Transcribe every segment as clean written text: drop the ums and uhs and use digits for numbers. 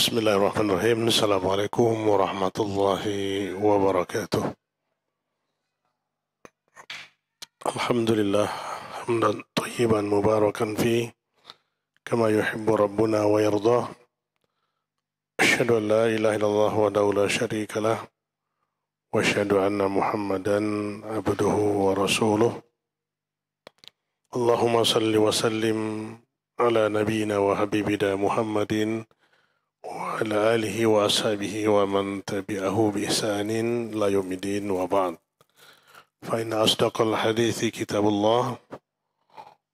Bismillahirrahmanirrahim. Assalamualaikum warahmatullahi wabarakatuh. Alhamdulillah, hamdan thayyiban mubarakan fi kama yuhibbu rabbuna wa yardah. Asyhadu an la ilaha illallah wahdahu la syarika lah wa asyhadu anna Muhammadan abduhu wa rasuluh. Allahumma salli wa sallim ala nabiyyina wa habibina Muhammadin wa ala alihi wa ashabihi wa man tabi'ahu bi ihsanin la yaumiddin wa ba'd. Fa inna asdaqal hadithi kitabullah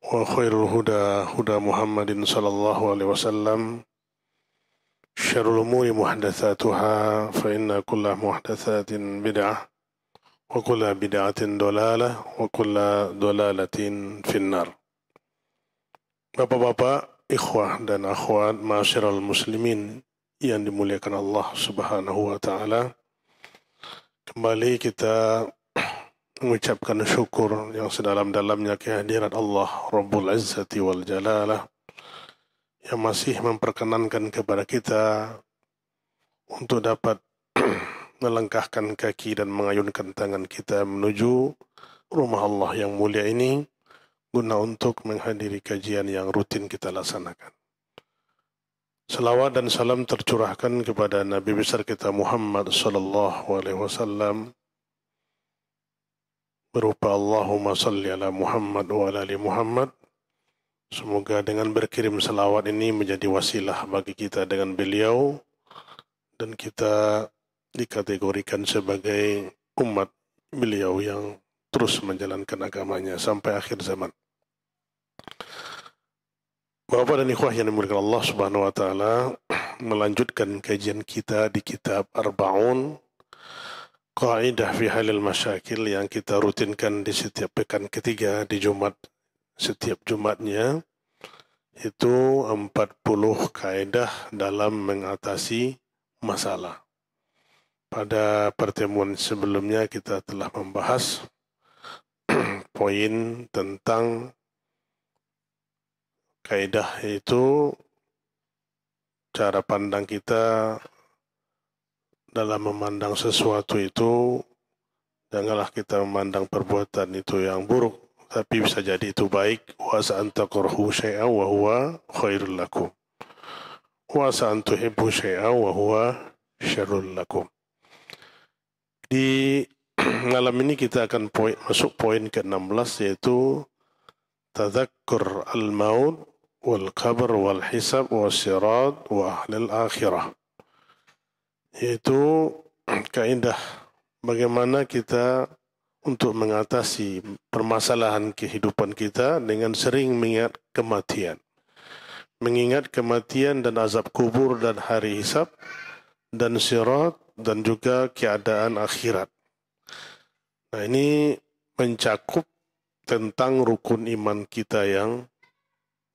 wa khairul huda huda Muhammadin sallallahu alaihi wasallam. Syarrul umuri muhdatsatuha fa inna kulla muhdatsatin bid'ah wa kulla bid'atin dalalah wa kulla dalalatin finnar. Bapak-bapak, ikhwah dan akhwat, ma'asyiral muslimin yang dimuliakan Allah Subhanahu wa taala. Kembali kita mengucapkan syukur yang sedalam-dalamnya kehadirat Allah Rabbul Izzati wal Jalalah yang masih memperkenankan kepada kita untuk dapat melangkahkan kaki dan mengayunkan tangan kita menuju rumah Allah yang mulia ini guna untuk menghadiri kajian yang rutin kita laksanakan. Salawat dan salam tercurahkan kepada Nabi besar kita Muhammad sallallahu alaihi wasallam berupa Allahumma salli ala Muhammad wa ala ali Muhammad. Semoga dengan berkirim salawat ini menjadi wasilah bagi kita dengan beliau dan kita dikategorikan sebagai umat beliau yang terus menjalankan agamanya sampai akhir zaman. Bapak dan ikhwah yang dimuliakan Allah Subhanahu wa taala, melanjutkan kajian kita di kitab Arba'un Qaidah fi Halil Masyakil yang kita rutinkan di setiap pekan ketiga di Jumat setiap Jumatnya, itu 40 kaidah dalam mengatasi masalah. Pada pertemuan sebelumnya kita telah membahas poin tentang kaidah itu cara pandang kita dalam memandang sesuatu itu, janganlah kita memandang perbuatan itu yang buruk, tapi bisa jadi itu baik. Wa sa'an takrahu syai'an wa huwa khairul lakum. Wa sa'an tuhibbu syai'an wa huwa syarrul lakum. Di malam ini kita akan masuk poin ke-16, yaitu tadhakkur al-maut wal qabr wal hisab wal sirat wa ahlil akhirah, yaitu kaidah bagaimana kita untuk mengatasi permasalahan kehidupan kita dengan sering mengingat kematian. Mengingat kematian dan azab kubur dan hari hisab dan sirat dan juga keadaan akhirat. Nah, ini mencakup tentang rukun iman kita yang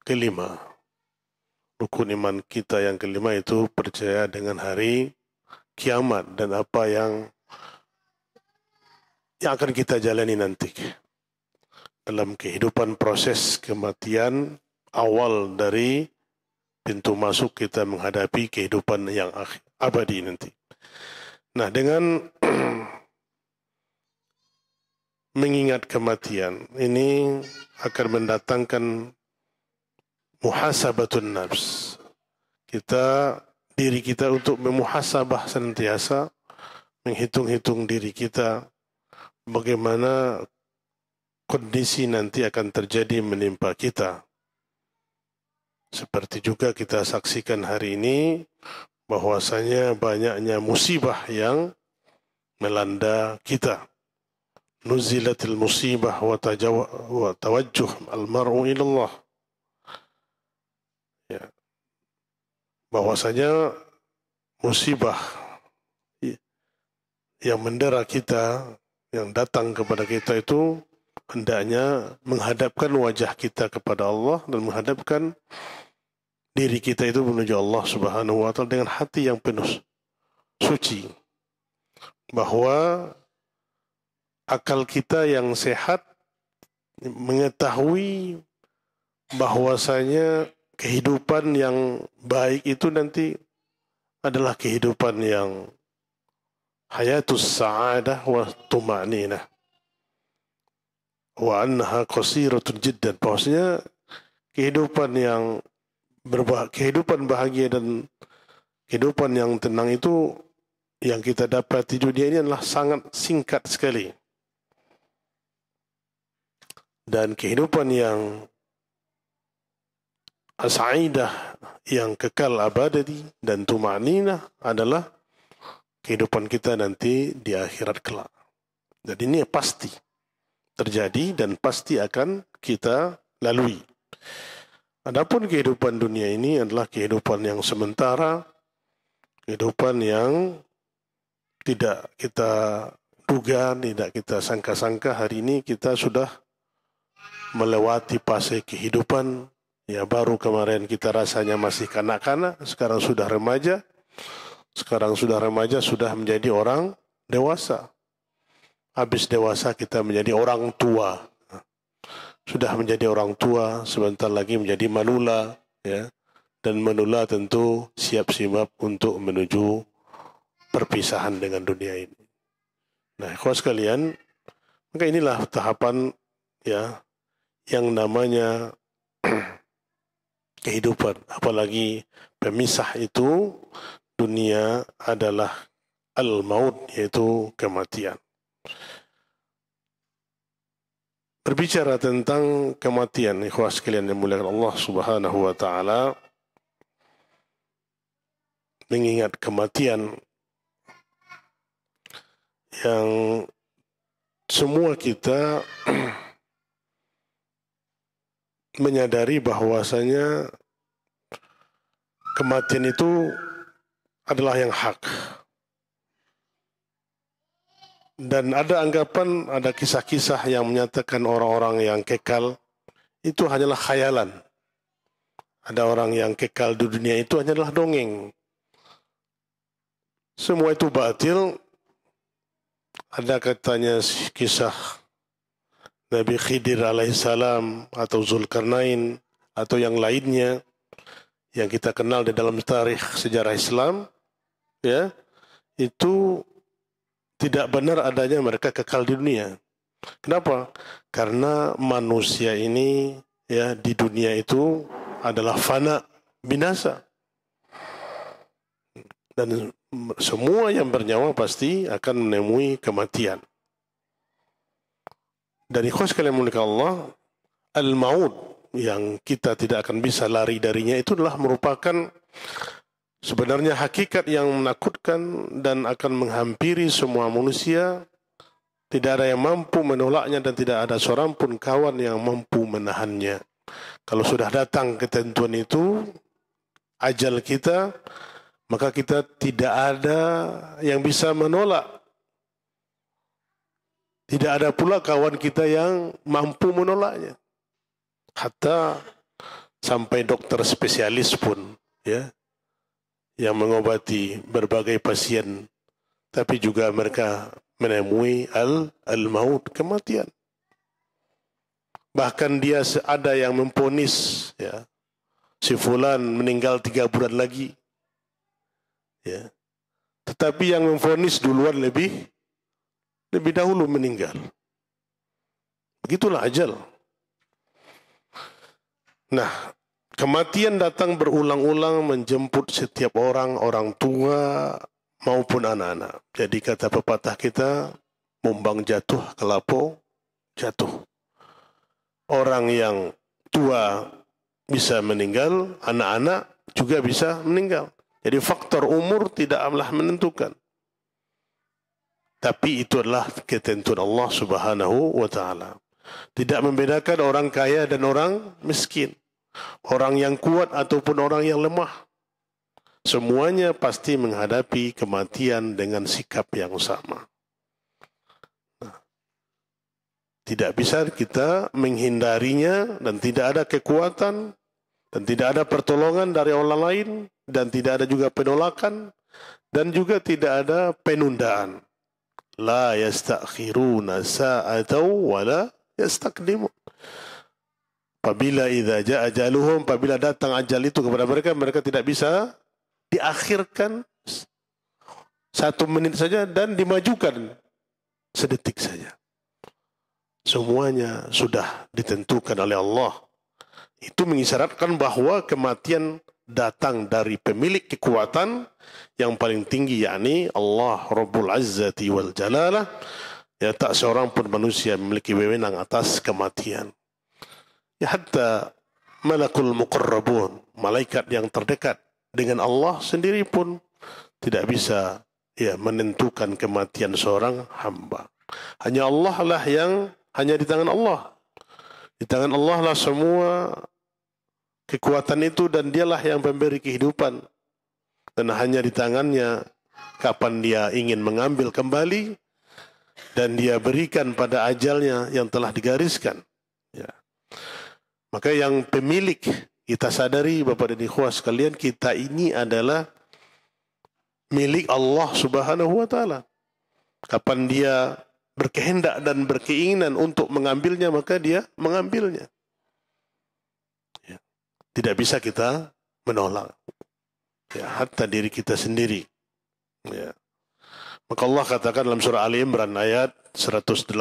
kelima. Rukun iman kita yang kelima itu percaya dengan hari kiamat dan apa yang akan kita jalani nanti. Dalam kehidupan proses kematian, awal dari pintu masuk kita menghadapi kehidupan yang abadi nanti. Nah, dengan mengingat kematian, ini akan mendatangkan muhasabatun nafs. Diri kita untuk memuhasabah senantiasa, menghitung-hitung diri kita, bagaimana kondisi nanti akan terjadi menimpa kita. Seperti juga kita saksikan hari ini, bahwasanya banyaknya musibah yang melanda kita. Nuzilatil musibah wa tawajjuh al-mar'u ilallah. Ya. Bahwasanya musibah yang mendera kita, yang datang kepada kita itu hendaknya menghadapkan wajah kita kepada Allah dan menghadapkan diri kita itu menuju Allah Subhanahu wa taala dengan hati yang penuh suci. Bahwa akal kita yang sehat mengetahui bahwasanya kehidupan yang baik itu nanti adalah kehidupan yang hayatus sa'adah wa tuma'ninah. Wa annaha qasiratun jiddan. Bahwasanya kehidupan bahagia dan kehidupan yang tenang itu yang kita dapat di dunia ini adalah sangat singkat sekali. Dan kehidupan yang as-sa'idah, yang kekal abadi dan tuma'ninah adalah kehidupan kita nanti di akhirat kelak. Dan ini pasti terjadi dan pasti akan kita lalui. Adapun kehidupan dunia ini adalah kehidupan yang sementara, kehidupan yang tidak kita duga, tidak kita sangka-sangka. Hari ini kita sudah melewati fase kehidupan. Ya, baru kemarin kita rasanya masih kanak-kanak, sekarang sudah remaja. Sekarang sudah remaja, sudah menjadi orang dewasa. Habis dewasa kita menjadi orang tua. Sudah menjadi orang tua, sebentar lagi menjadi manula, ya. Dan manula tentu siap-siap untuk menuju perpisahan dengan dunia ini. Nah, ikhwan sekalian, maka inilah tahapan ya yang namanya kehidupan. Apalagi pemisah itu dunia adalah al-maut, yaitu kematian. Berbicara tentang kematian, ikhwah sekalian yang mulia Allah Subhanahu wa taala, mengingat kematian yang semua kita menyadari bahwasanya kematian itu adalah yang hak. Dan ada anggapan, ada kisah-kisah yang menyatakan orang-orang yang kekal itu hanyalah khayalan. Ada orang yang kekal di dunia itu hanyalah dongeng. Semua itu batil. Ada katanya kisah Nabi Khidir alaihissalam atau Zulkarnain atau yang lainnya yang kita kenal di dalam tarikh sejarah Islam, ya, itu tidak benar adanya mereka kekal di dunia. Kenapa? Karena manusia ini ya di dunia itu adalah fana, binasa. Dan semua yang bernyawa pasti akan menemui kematian. Dan ikhwan sekalian mulia Allah, al-maut yang kita tidak akan bisa lari darinya itu adalah merupakan sebenarnya hakikat yang menakutkan dan akan menghampiri semua manusia. Tidak ada yang mampu menolaknya dan tidak ada seorang pun kawan yang mampu menahannya. Kalau sudah datang ketentuan itu, ajal kita, maka kita tidak ada yang bisa menolak. Tidak ada pula kawan kita yang mampu menolaknya. Hatta sampai dokter spesialis pun, ya, yang mengobati berbagai pasien, tapi juga mereka menemui al-maut, kematian. Bahkan dia ada yang memponis, ya, si fulan meninggal 3 bulan lagi, ya. Tetapi yang memponis duluan lebih dahulu meninggal. Begitulah ajal. Nah, kematian datang berulang-ulang menjemput setiap orang, orang tua maupun anak-anak. Jadi kata pepatah kita, mumbang jatuh ke lapo, jatuh. Orang yang tua bisa meninggal, anak-anak juga bisa meninggal. Jadi faktor umur tidaklah menentukan. Tapi itu adalah ketentuan Allah Subhanahu wa taala. Tidak membedakan orang kaya dan orang miskin. Orang yang kuat ataupun orang yang lemah. Semuanya pasti menghadapi kematian dengan sikap yang sama. Tidak bisa kita menghindarinya dan tidak ada kekuatan dan tidak ada pertolongan dari orang lain dan tidak ada juga penolakan dan juga tidak ada penundaan. La yastakhiruna sa'atan wa la yastaqdimun. Apabila idza jaa ajaluhum, apabila datang ajal itu kepada mereka, mereka tidak bisa diakhirkan 1 menit saja dan dimajukan sedetik saja. Semuanya sudah ditentukan oleh Allah. Itu mengisyaratkan bahwa kematian datang dari pemilik kekuatan yang paling tinggi, yakni Allah Rabbul Izzati wal Jalalah. Ya, tak seorang pun manusia memiliki wewenang atas kematian. Ya, hatta malakul muqarrabun, malaikat yang terdekat dengan Allah sendiri pun tidak bisa menentukan kematian seorang hamba. Hanya Allah lah yang, hanya di tangan Allah. Di tangan Allah lah semua kekuatan itu, dan dialah yang memberi kehidupan. Dan hanya di tangannya kapan dia ingin mengambil kembali, dan dia berikan pada ajalnya yang telah digariskan. Ya. Maka yang pemilik, kita sadari Bapak dan Ikhwah sekalian, kita ini adalah milik Allah Subhanahu wa Ta'ala. Kapan dia berkehendak dan berkeinginan untuk mengambilnya, maka dia mengambilnya. Ya. Tidak bisa kita menolak. Ya, hatta diri kita sendiri. Ya. Maka Allah katakan dalam surah Ali Imran ayat 185,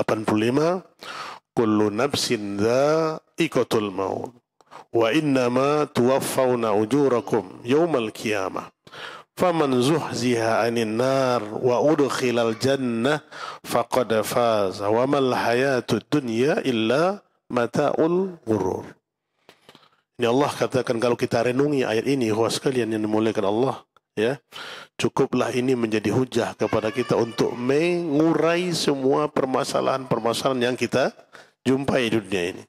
kullu nafsin dha'iqatul maut wa innama tuwaffawna ujurakum yawmal qiyamah faman zuhziha 'anil nar wa udkhilal jannah faqad faza wa mal hayatud dunya illa mata'ul ghurur. Ini Allah katakan, kalau kita renungi ayat ini, ikhwah sekalian yang dimuliakan Allah, ya, cukuplah ini menjadi hujah kepada kita untuk mengurai semua permasalahan-permasalahan yang kita jumpai di dunia ini.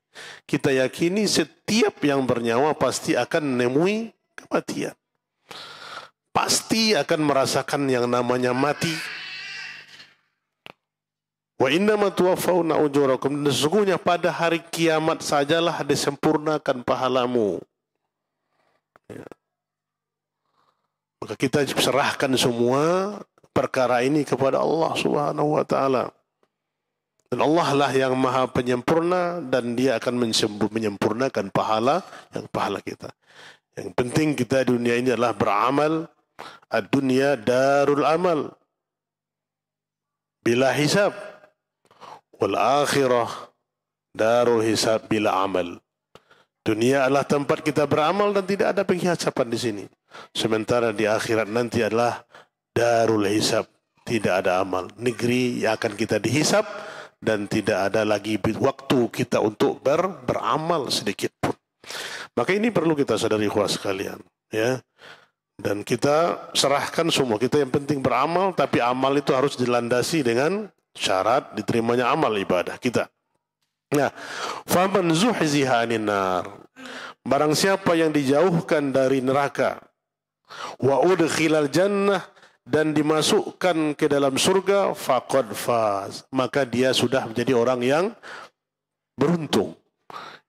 Kita yakini setiap yang bernyawa pasti akan menemui kematian. Pasti akan merasakan yang namanya mati. Wa innama tuwaffawna ujurakum, dan sesungguhnya pada hari kiamat sajalah disempurnakan pahalamu. Ya. Maka kita serahkan semua perkara ini kepada Allah Subhanahu wa Ta'ala. Dan Allah lah yang maha penyempurna, dan dia akan menyempurnakan pahala kita. Yang penting kita di dunia ini adalah beramal. Ad-dunya darul amal bila hisab, wal akhirah darul hisab bila amal. Dunia adalah tempat kita beramal dan tidak ada penghisapan di sini. Sementara di akhirat nanti adalah darul hisab, tidak ada amal. Negeri yang akan kita dihisab dan tidak ada lagi waktu kita untuk beramal sedikit pun. Maka ini perlu kita sadari, ikhwah sekalian, ya. Dan kita serahkan semua. Kita yang penting beramal, tapi amal itu harus dilandasi dengan syarat diterimanya amal ibadah kita. Nah, faman zuhziha 'anil nar, barang siapa yang dijauhkan dari neraka, wa udkhilal jannah, dan dimasukkan ke dalam surga, faqad faz, maka dia sudah menjadi orang yang beruntung.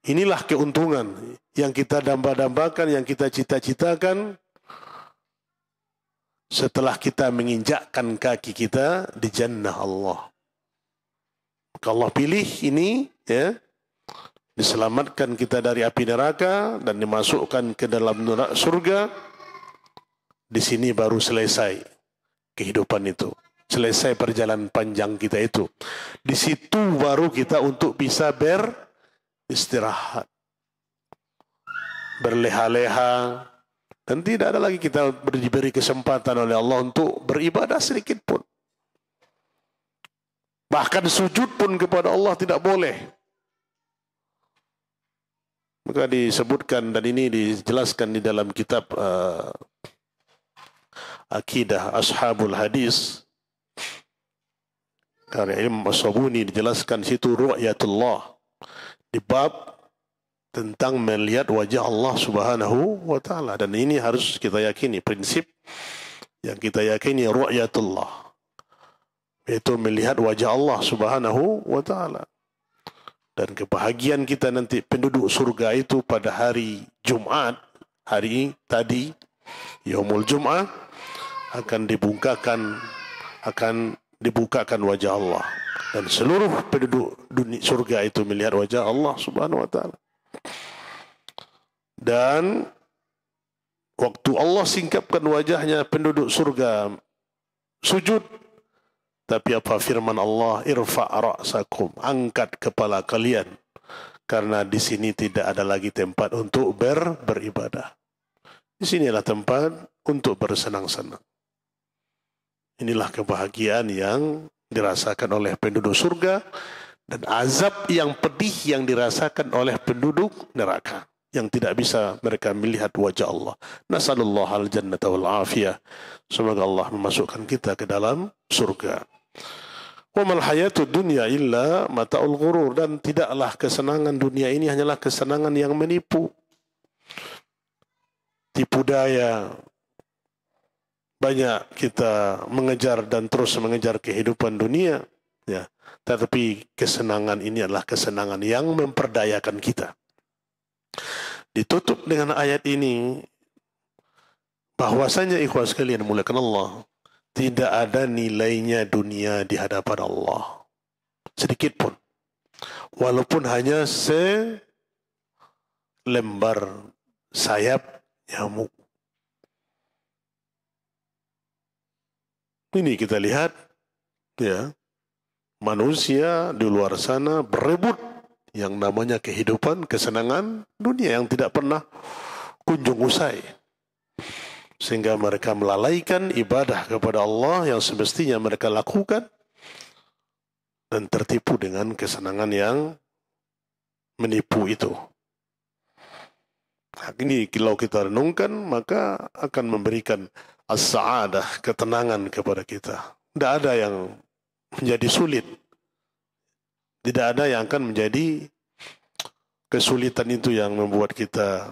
Inilah keuntungan yang kita damba-dambakan, yang kita cita-citakan setelah kita menginjakkan kaki kita di jannah Allah. Maka Allah pilih ini, ya, diselamatkan kita dari api neraka dan dimasukkan ke dalam surga. Di sini baru selesai kehidupan itu, selesai perjalanan panjang kita itu. Di situ baru kita untuk bisa beristirahat, berleha-leha, dan tidak ada lagi kita diberi kesempatan oleh Allah untuk beribadah sedikit pun. Bahkan sujud pun kepada Allah tidak boleh. Maka disebutkan, dan ini dijelaskan di dalam kitab Akidah Ashabul Hadis, karya Imam As-Sabuni, dijelaskan situ ru'yatullah, di bab tentang melihat wajah Allah Subhanahu wa Ta'ala. Dan ini harus kita yakini, prinsip yang kita yakini ru'yatullah, yaitu melihat wajah Allah Subhanahu wa Ta'ala. Dan kebahagiaan kita nanti penduduk surga itu pada hari Jumat, hari tadi, Yaumul Jum'ah, akan dibukakan wajah Allah. Dan seluruh penduduk dunia surga itu melihat wajah Allah Subhanahu wa Ta'ala. Dan Waktu Allah singkapkan wajahnya, penduduk surga sujud. Tapi apa firman Allah? Irfa' ra'sakum, angkat kepala kalian. Karena di sini tidak ada lagi tempat untuk beribadah. Di sini adalah tempat untuk bersenang-senang. Inilah kebahagiaan yang dirasakan oleh penduduk surga dan azab yang pedih yang dirasakan oleh penduduk neraka yang tidak bisa mereka melihat wajah Allah. Nasallallahu al-jannata wal afiyah. Semoga Allah memasukkan kita ke dalam surga. Wa mal hayatud dunya illa mata'ul ghurur, dan tidaklah kesenangan dunia ini hanyalah kesenangan yang menipu. Tipu daya. Banyak kita mengejar dan terus mengejar kehidupan dunia, ya. Tetapi kesenangan ini adalah kesenangan yang memperdayakan kita. Ditutup dengan ayat ini bahwasanya ikhwas sekalian dimuliakan Allah, tidak ada nilainya dunia di hadapan Allah sedikit pun, walaupun hanya selembar sayap nyamuk. Ini kita lihat, ya, manusia di luar sana berebut yang namanya kehidupan, kesenangan dunia yang tidak pernah kunjung usai. Sehingga mereka melalaikan ibadah kepada Allah yang semestinya mereka lakukan dan tertipu dengan kesenangan yang menipu itu. Ini kalau kita renungkan maka akan memberikan as-sa'adah, ketenangan kepada kita. Tidak ada yang menjadi sulit. Tidak ada yang akan menjadi kesulitan itu yang membuat kita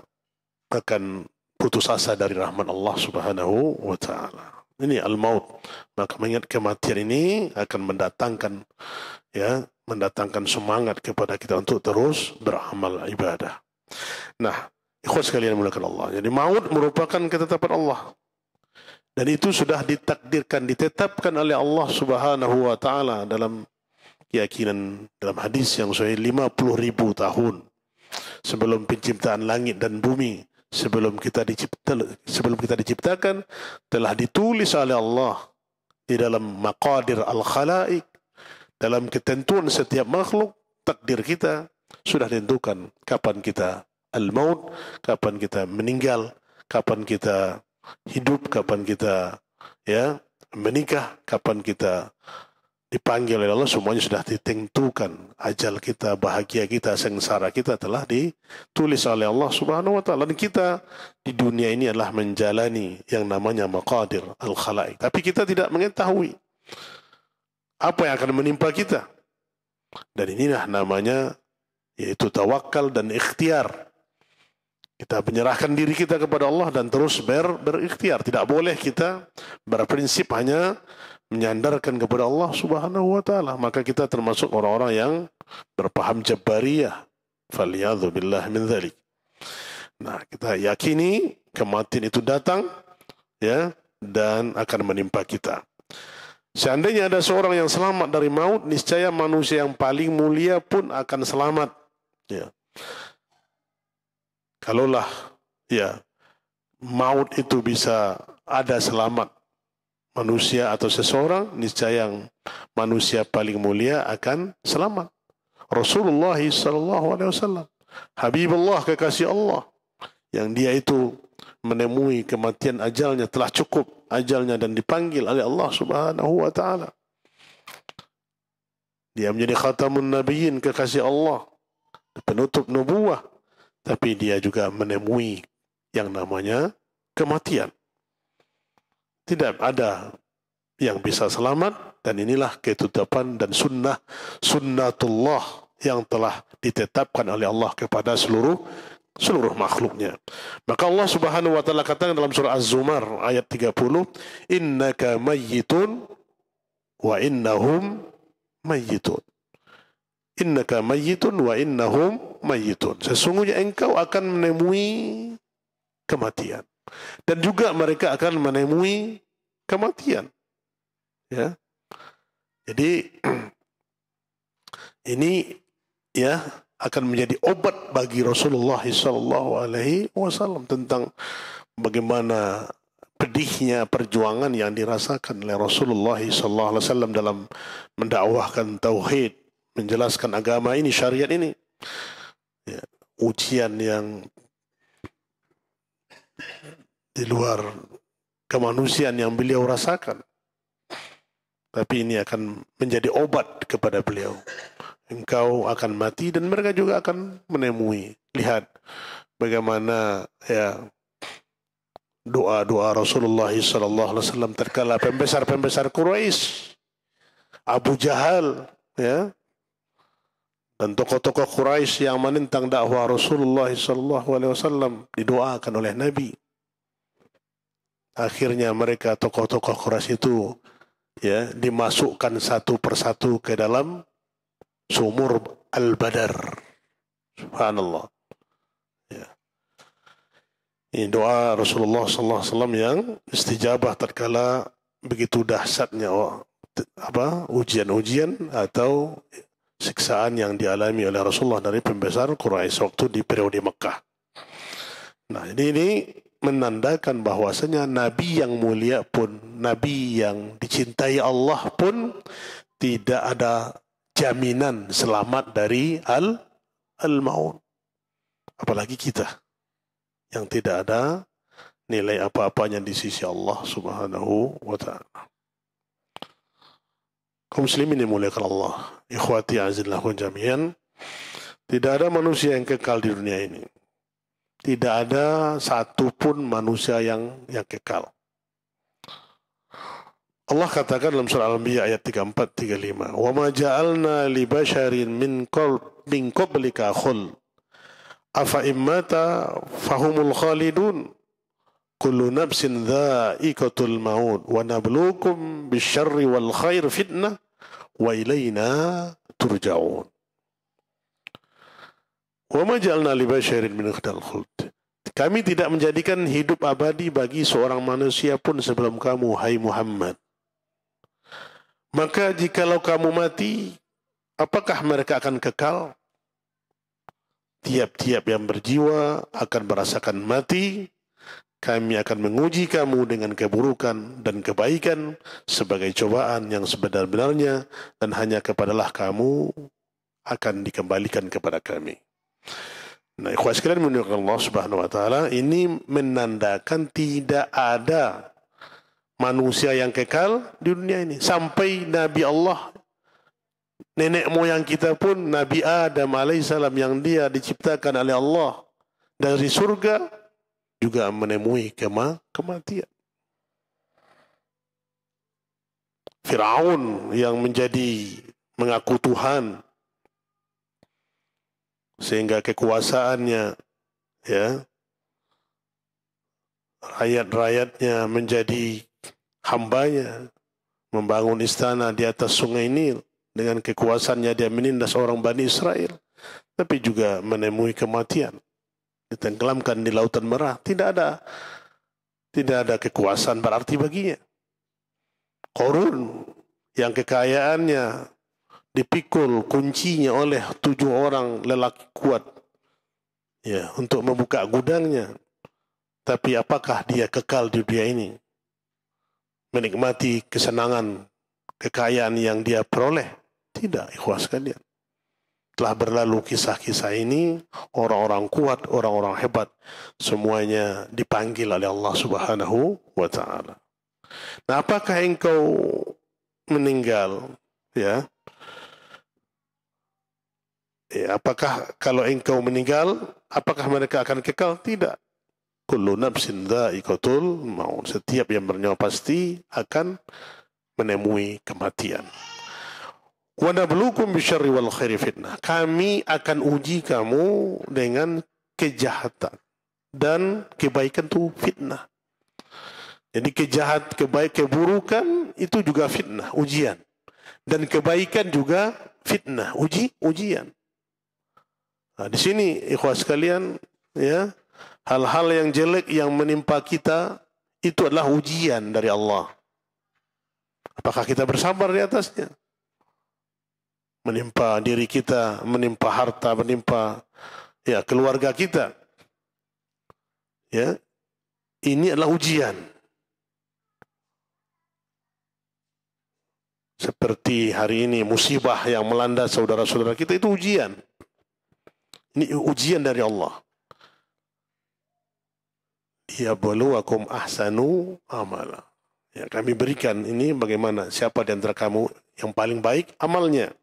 akan putus asa dari rahmat Allah Subhanahu wa ta'ala. Ini al-maut. Maka mengingat kematian ini akan mendatangkan semangat kepada kita untuk terus beramal ibadah. Nah, ikhwan sekalian dimuliakan Allah. Jadi maut merupakan ketetapan Allah. Dan itu sudah ditakdirkan, ditetapkan oleh Allah Subhanahu wa ta'ala dalam keyakinan, dalam hadis yang sahih 50.000 tahun sebelum penciptaan langit dan bumi, sebelum kita diciptakan, telah ditulis oleh Allah di dalam maqadir al-khalaik, dalam ketentuan setiap makhluk. Takdir kita sudah ditentukan kapan kita al-maut, kapan kita meninggal, kapan kita hidup, kapan kita menikah, kapan kita dipanggil oleh Allah. Semuanya sudah ditentukan. Ajal kita, bahagia kita, sengsara kita telah ditulis oleh Allah Subhanahu wa ta'ala. Dan kita di dunia ini adalah menjalani yang namanya maqadir al-khalaik. Tapi kita tidak mengetahui apa yang akan menimpa kita. Dan inilah namanya yaitu tawakal dan ikhtiar. Kita menyerahkan diri kita kepada Allah dan terus berikhtiar. Tidak boleh kita berprinsip hanya menyandarkan kepada Allah Subhanahu wa ta'ala. Maka kita termasuk orang-orang yang berpaham Jabariyah. Faliyadhu billah min dhalik. Nah, kita yakini kematian itu datang, ya, dan akan menimpa kita. Seandainya ada seorang yang selamat dari maut, niscaya manusia yang paling mulia pun akan selamat. Ya. Kalaulah maut itu bisa ada selamat manusia atau seseorang, niscaya yang manusia paling mulia akan selamat. Rasulullah SAW, Habibullah, kekasih Allah, yang dia itu menemui kematian ajalnya, telah cukup ajalnya dan dipanggil oleh Allah Subhanahu wa ta'ala. Dia menjadi khatamun nabiyyin, kekasih Allah, penutup nubuwah. Tapi dia juga menemui yang namanya kematian. Tidak ada yang bisa selamat, dan inilah ketetapan dan sunnatullah yang telah ditetapkan oleh Allah kepada seluruh makhluknya. Maka Allah Subhanahu wa ta'ala katakan dalam surah Az-Zumar ayat 30, innaka mayyitun wa innahum mayyitun. Innaka mayyitun wa innahum mayyitun. Sesungguhnya engkau akan menemui kematian, dan juga mereka akan menemui kematian. Ya. Jadi ini akan menjadi obat bagi Rasulullah SAW tentang bagaimana pedihnya perjuangan yang dirasakan oleh Rasulullah SAW dalam mendakwahkan tauhid, menjelaskan agama ini, syariat ini. Ya, ujian yang di luar kemanusiaan yang beliau rasakan. Tapi ini akan menjadi obat kepada beliau. Engkau akan mati dan mereka juga akan menemui. Lihat bagaimana doa-doa Rasulullah SAW terkala pembesar-pembesar Quraisy, Abu Jahal, dan tokoh-tokoh Quraisy yang menentang dakwah Rasulullah SAW didoakan oleh Nabi. Akhirnya mereka tokoh-tokoh Quraisy itu dimasukkan satu persatu ke dalam sumur Al-Badar. Subhanallah. Ini doa Rasulullah SAW yang istijabah tatkala begitu dahsyatnya ujian-ujian atau siksaan yang dialami oleh Rasulullah dari pembesar Quraisy waktu di periode Mekah. Nah, ini menandakan bahwasanya Nabi yang mulia pun, Nabi yang dicintai Allah pun tidak ada jaminan selamat dari al-maut. Apalagi kita yang tidak ada nilai apa-apanya di sisi Allah Subhanahu wa ta'ala. Kaum muslimin yang muliakan Allah, ikhwati azillahu jami'an, tidak ada manusia yang kekal di dunia ini. Tidak ada satupun manusia yang kekal. Allah katakan dalam surah Al-Anbiya ayat 34-35, "Wa ma ja'alna li basharin min qablika khuld, afa immata fahumul khalidun, kullu nafsin dha'iqatul maut, wa nabluukum bisyarri wal khair fitnah, wa ilayna turja'un." Wa ma ja'alna li basharin min qablika khuld. Kami tidak menjadikan hidup abadi bagi seorang manusia pun sebelum kamu, hai Muhammad. Maka jikalau kamu mati, apakah mereka akan kekal? Tiap-tiap yang berjiwa akan merasakan mati. Kami akan menguji kamu dengan keburukan dan kebaikan sebagai cobaan yang sebenar-benarnya, dan hanya kepadalah kamu akan dikembalikan kepada kami. Nah, ikhwah sekalian menurut Allah Subhanahu wa ta'ala, ini menandakan tidak ada manusia yang kekal di dunia ini. Sampai Nabi Allah, nenek moyang kita pun, Nabi Adam alaihissalam yang dia diciptakan oleh Allah dari surga, juga menemui kematian. Fir'aun yang mengaku Tuhan, sehingga kekuasaannya, rakyat-rakyatnya menjadi hambanya, membangun istana di atas sungai Nil. Dengan kekuasaannya dia menindas orang Bani Israel, tapi juga menemui kematian, ditenggelamkan di Lautan Merah. Tidak ada kekuasaan berarti baginya. Qarun yang kekayaannya dipikul kuncinya oleh 7 orang lelaki kuat untuk membuka gudangnya. Tapi apakah dia kekal di dunia ini? Menikmati kesenangan, kekayaan yang dia peroleh? Tidak, ikhwah sekalian. Telah berlalu kisah-kisah ini, orang-orang kuat, orang-orang hebat, semuanya dipanggil oleh Allah Subhanahu wa ta'ala. Nah, apakah engkau meninggal? Apakah kalau engkau meninggal, apakah mereka akan kekal? Tidak. Kullu nafsin dha'iqatul maut. Setiap yang bernyawa pasti akan menemui kematian. Wa nabluukum bisyarri wal khairi fitnah. Kami akan uji kamu dengan kejahatan dan kebaikan itu fitnah. Jadi keburukan itu juga fitnah, ujian. Dan kebaikan juga fitnah, ujian. Nah, di sini ikhwah sekalian, hal-hal yang jelek yang menimpa kita itu adalah ujian dari Allah. Apakah kita bersabar di atasnya? Menimpa diri kita, menimpa harta, menimpa keluarga kita. Ini adalah ujian. Seperti hari ini musibah yang melanda saudara-saudara kita itu ujian. Ini ujian dari Allah. Liyabluwakum ahsanu amala. Ya, kami berikan ini bagaimana siapa di antara kamu yang paling baik amalnya.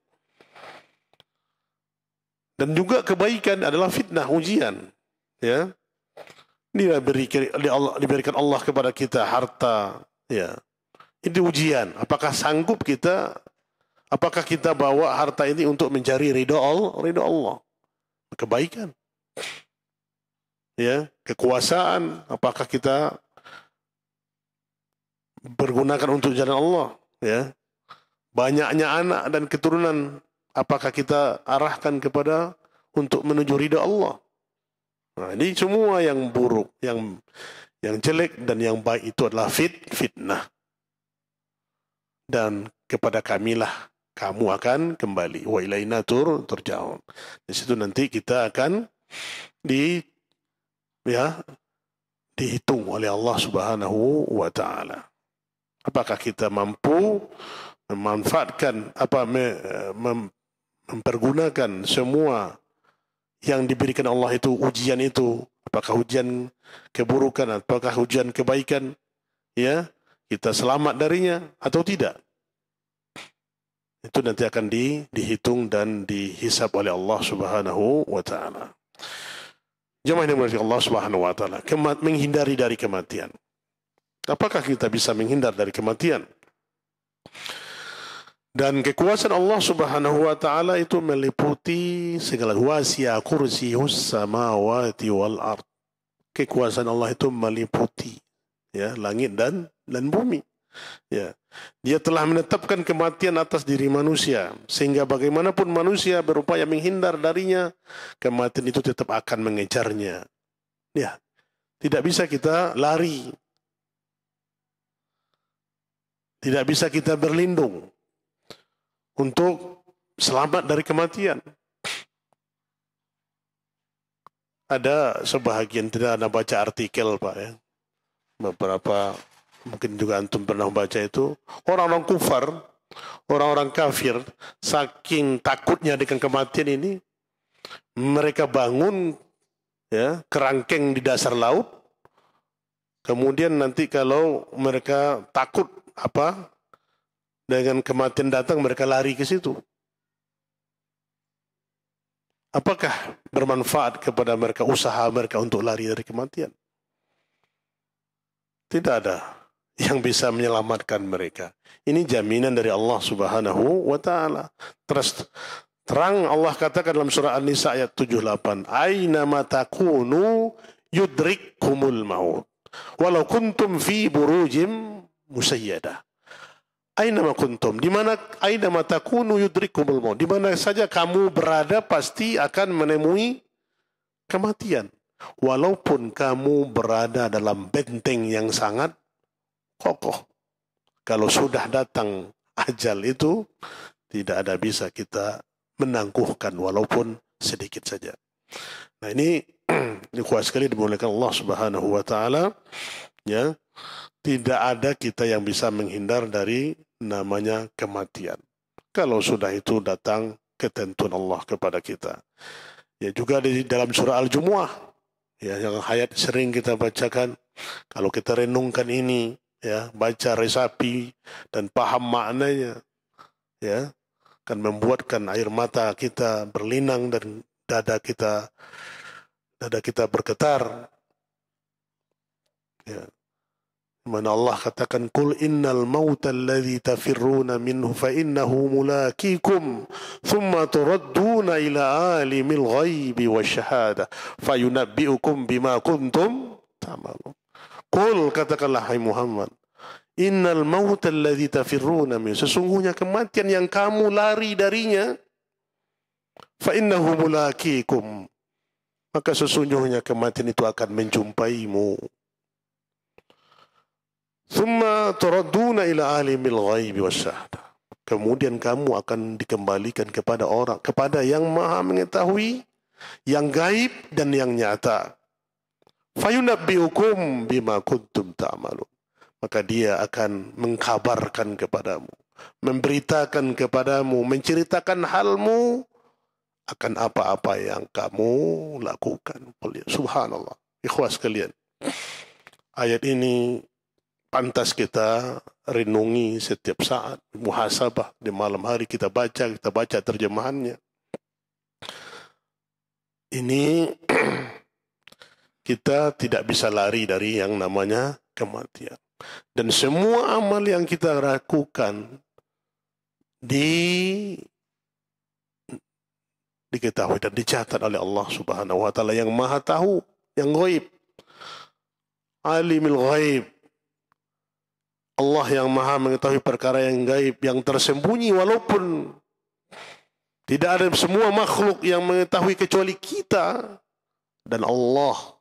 Dan juga kebaikan adalah fitnah, ujian. Ya. Diberikan Allah kepada kita harta, ya. Itu ujian. Apakah sanggup kita, apakah kita bawa harta ini untuk mencari ridha Allah? Kebaikan. Ya, kekuasaan, apakah kita bergunakan untuk jalan Allah, ya? Banyaknya anak dan keturunan, apakah kita arahkan kepada untuk menuju ridha Allah? Nah, ini semua yang buruk, yang jelek dan yang baik itu adalah fitnah. Dan kepada kamilah kamu akan kembali. Wa ilaina turja'un. Di situ nanti kita akan dihitung oleh Allah Subhanahu wa taala. Apakah kita mampu memanfaatkan mempergunakan semua yang diberikan Allah itu, ujian itu, apakah ujian keburukan, apakah ujian kebaikan, ya, kita selamat darinya atau tidak. Itu nanti akan dihitung dan dihisab oleh Allah Subhanahu wa taala. Jemaah yang dimuliakan Allah Subhanahu wa taala, menghindari dari kematian. Apakah kita bisa menghindar dari kematian? Dan kekuasaan Allah Subhanahu wa taala itu meliputi segala, wasi'a kursiyus samawati wal ard. Kekuasaan Allah itu meliputi, ya, langit dan bumi. Ya. Dia telah menetapkan kematian atas diri manusia, sehingga bagaimanapun manusia berupaya menghindar darinya, kematian itu tetap akan mengejarnya. Ya. Tidak bisa kita lari. Tidak bisa kita berlindung untuk selamat dari kematian. Ada sebahagian, tidak ada baca artikel, Pak, ya. Beberapa, mungkin juga antum pernah baca itu, orang-orang kufar, orang-orang kafir, saking takutnya dengan kematian ini, mereka bangun, ya, kerangkeng di dasar laut. Kemudian nanti kalau mereka takut dengan kematian datang, mereka lari ke situ. Apakah bermanfaat kepada mereka usaha mereka untuk lari dari kematian? Tidak ada yang bisa menyelamatkan mereka. Ini jaminan dari Allah Subhanahu wa taala. Terang Allah katakan dalam surah An-Nisa ayat 78, "Aina ma takunu yudrikkumul maut walau kuntum fi burujim musayyadah." Aina ma kuntum, di mana aina ma takunu yudrikkumul maut, di mana saja kamu berada pasti akan menemui kematian. Walaupun kamu berada dalam benteng yang sangat kokoh, kalau sudah datang ajal itu tidak ada bisa kita menangguhkan walaupun sedikit saja. Nah, ini kuat sekali dimuliakan Allah Subhanahu wa taala, ya. Tidak ada kita yang bisa menghindar dari namanya kematian. Kalau sudah itu datang ketentuan Allah kepada kita. Ya, juga di dalam surah Al-Jumu'ah, ya, yang ayat sering kita bacakan, kalau kita renungkan ini, ya, baca resapi dan paham maknanya, ya, akan membuatkan air mata kita berlinang dan dada kita bergetar. Ya. Mana Allah katakan, "Qul innal mauta alladhi tafirruna minhu fa innahu mulaqikum thumma turadduna ila alimil ghaibi wasyahada fayunabbi'ukum bima kuntum ta'malun." Qul, katakanlah hai Muhammad, innal mauta alladhi tafirruna minhu, sesungguhnya kematian yang kamu lari darinya, fa innahu mulaqikum, maka sesungguhnya kematian itu akan menjumpaimu. Thumma turadduna ila alimil ghaibi wasyahada, kemudian kamu akan dikembalikan kepada yang maha mengetahui yang gaib dan yang nyata. fayunabbi'ukum bima kuntum ta'malun. Maka dia akan mengkabarkan kepadamu, memberitakan kepadamu, menceritakan halmu akan apa-apa yang kamu lakukan. Subhanallah. Ikhwas sekalian, ayat ini pantas kita renungi setiap saat, muhasabah di malam hari kita baca terjemahannya. Ini kita tidak bisa lari dari yang namanya kematian. Dan semua amal yang kita lakukan diketahui dan dicatat oleh Allah Subhanahu wa taala yang Maha Tahu, yang ghaib. Alimul ghaib. Allah yang Maha mengetahui perkara yang gaib, yang tersembunyi, walaupun tidak ada semua makhluk yang mengetahui kecuali kita, dan Allah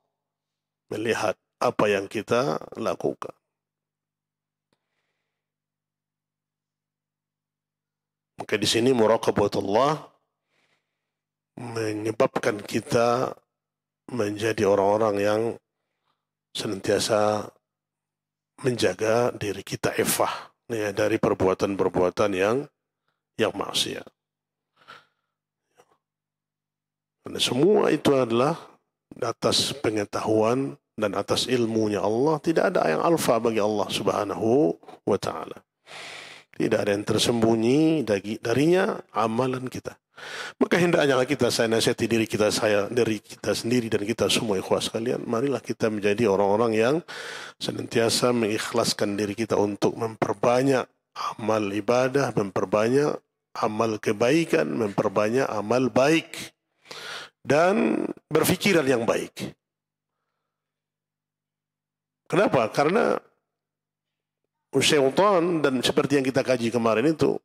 melihat apa yang kita lakukan. Maka di sini muraqabatullah menyebabkan kita menjadi orang-orang yang senantiasa menjaga diri kita iffah ya, dari perbuatan-perbuatan yang maksiat. Dan semua itu adalah atas pengetahuan dan atas ilmunya Allah. Tidak ada yang alfa bagi Allah Subhanahu wa ta'ala. Tidak ada yang tersembunyi darinya amalan kita. Maka hendaknya kita, saya nasihati dari kita sendiri dan kita semua ikhwas sekalian, marilah kita menjadi orang-orang yang senantiasa mengikhlaskan diri kita untuk memperbanyak amal ibadah, memperbanyak amal kebaikan, memperbanyak amal baik, dan berfikiran yang baik. Kenapa? Karena syaitan, dan seperti yang kita kaji kemarin itu,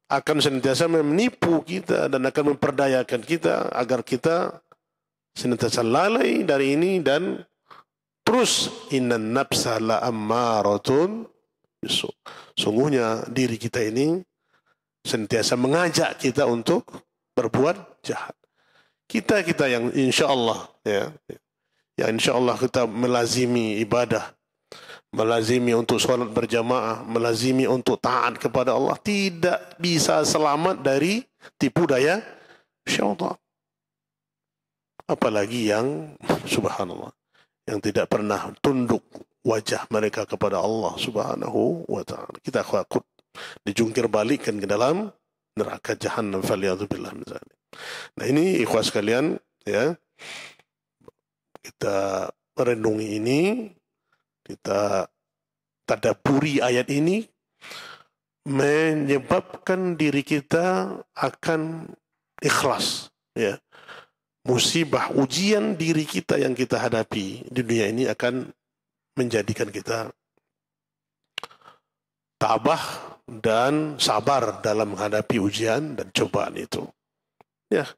akan senantiasa menipu kita dan akan memperdayakan kita agar kita senantiasa lalai dari ini dan terus innan nafsa la ammaratun bisu. Sungguhnya diri kita ini senantiasa mengajak kita untuk berbuat jahat. Kita yang insya Allah yang insya Allah kita melazimi ibadah, melazimi untuk sholat berjamaah, melazimi untuk taat kepada Allah, tidak bisa selamat dari tipu daya syaitan. Apalagi yang subhanallah, yang tidak pernah tunduk wajah mereka kepada Allah Subhanahu wa ta'ala. Kita takut dijungkir balikkan ke dalam neraka jahannam, faliyadzubillah min dzalik. Nah, ini ikhwas sekalian ya, kita merenungi ini, kita tadabburi ayat ini, menyebabkan diri kita akan ikhlas ya. Musibah, ujian diri kita yang kita hadapi di dunia ini akan menjadikan kita tabah dan sabar dalam menghadapi ujian dan cobaan itu. Ya,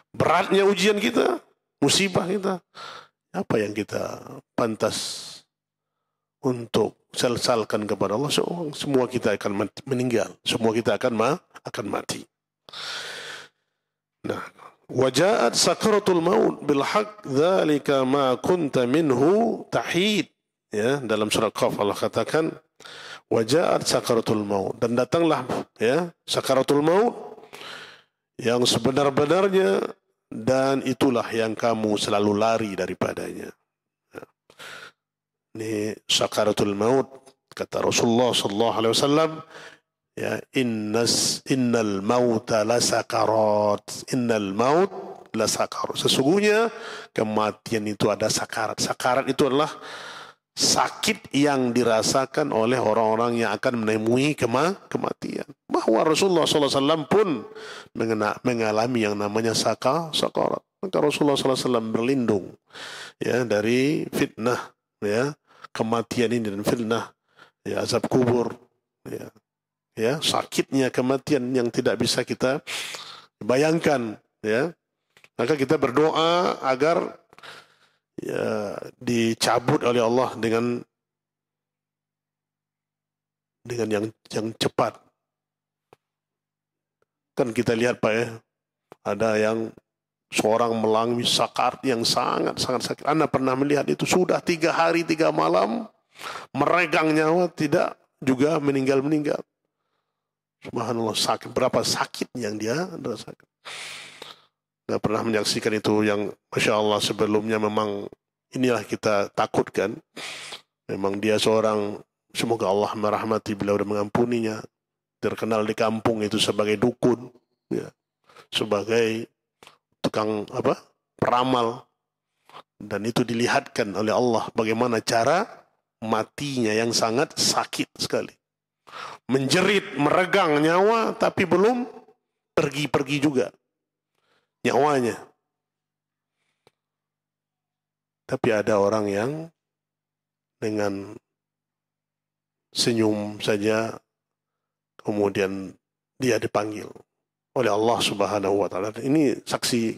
beratnya ujian kita, musibah kita, apa yang kita pantas untuk sesalkan kepada Allah? Semua kita akan meninggal, semua kita akan mati. Nah, waja'at sakaratul maut bil haqq dzalika ma kunta minhu tahid. Ya, dalam surah Qaf Allah katakan waja'at sakaratul maut, dan datanglah ya sakaratul maut yang sebenar-benarnya, dan itulah yang kamu selalu lari daripadanya. Ya. Ini sakaratul maut, kata Rasulullah sallallahu alaihi wasallam, ya, innal mauta lasakarat, innal maut lasakarat. Sesungguhnya kematian itu ada sakarat. Sakarat itu adalah sakit yang dirasakan oleh orang-orang yang akan menemui kematian. Bahwa Rasulullah SAW pun mengalami yang namanya sakarat. Maka Rasulullah SAW berlindung ya dari fitnah ya kematian ini dan fitnah ya azab kubur ya sakitnya kematian yang tidak bisa kita bayangkan ya. Maka kita berdoa agar ya dicabut oleh Allah dengan yang cepat. Kan kita lihat Pak ya, ada yang Seorang melalui sakarat yang sangat-sangat sakit. Anda pernah melihat itu, sudah 3 hari 3 malam, meregang nyawa, tidak juga meninggal-meninggal. Subhanallah, sakit. Berapa sakit yang dia rasakan. Nggak pernah menyaksikan itu yang Masya Allah sebelumnya memang inilah kita takutkan. Memang dia seorang, semoga Allah merahmati beliau dan mengampuninya. Terkenal di kampung itu sebagai dukun, ya, sebagai tukang peramal, dan itu dilihatkan oleh Allah bagaimana cara matinya yang sangat sakit sekali, menjerit, meregang nyawa, tapi belum pergi-pergi juga nyawanya. Tapi ada orang yang dengan senyum saja kemudian dia dipanggil oleh Allah Subhanahu wa Ta'ala. Ini saksi,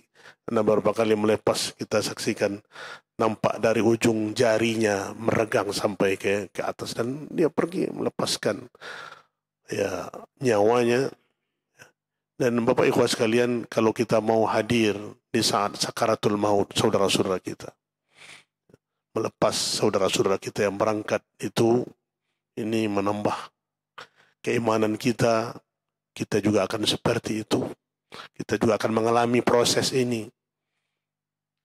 Anda beberapa kali melepas, kita saksikan nampak dari ujung jarinya meregang sampai ke atas, dan dia pergi melepaskan ya nyawanya. Dan Bapak Ikhwan sekalian, kalau kita mau hadir di saat sakaratul maut saudara-saudara kita, melepas saudara-saudara kita yang berangkat itu, ini menambah keimanan kita. Kita juga akan seperti itu. Kita juga akan mengalami proses ini.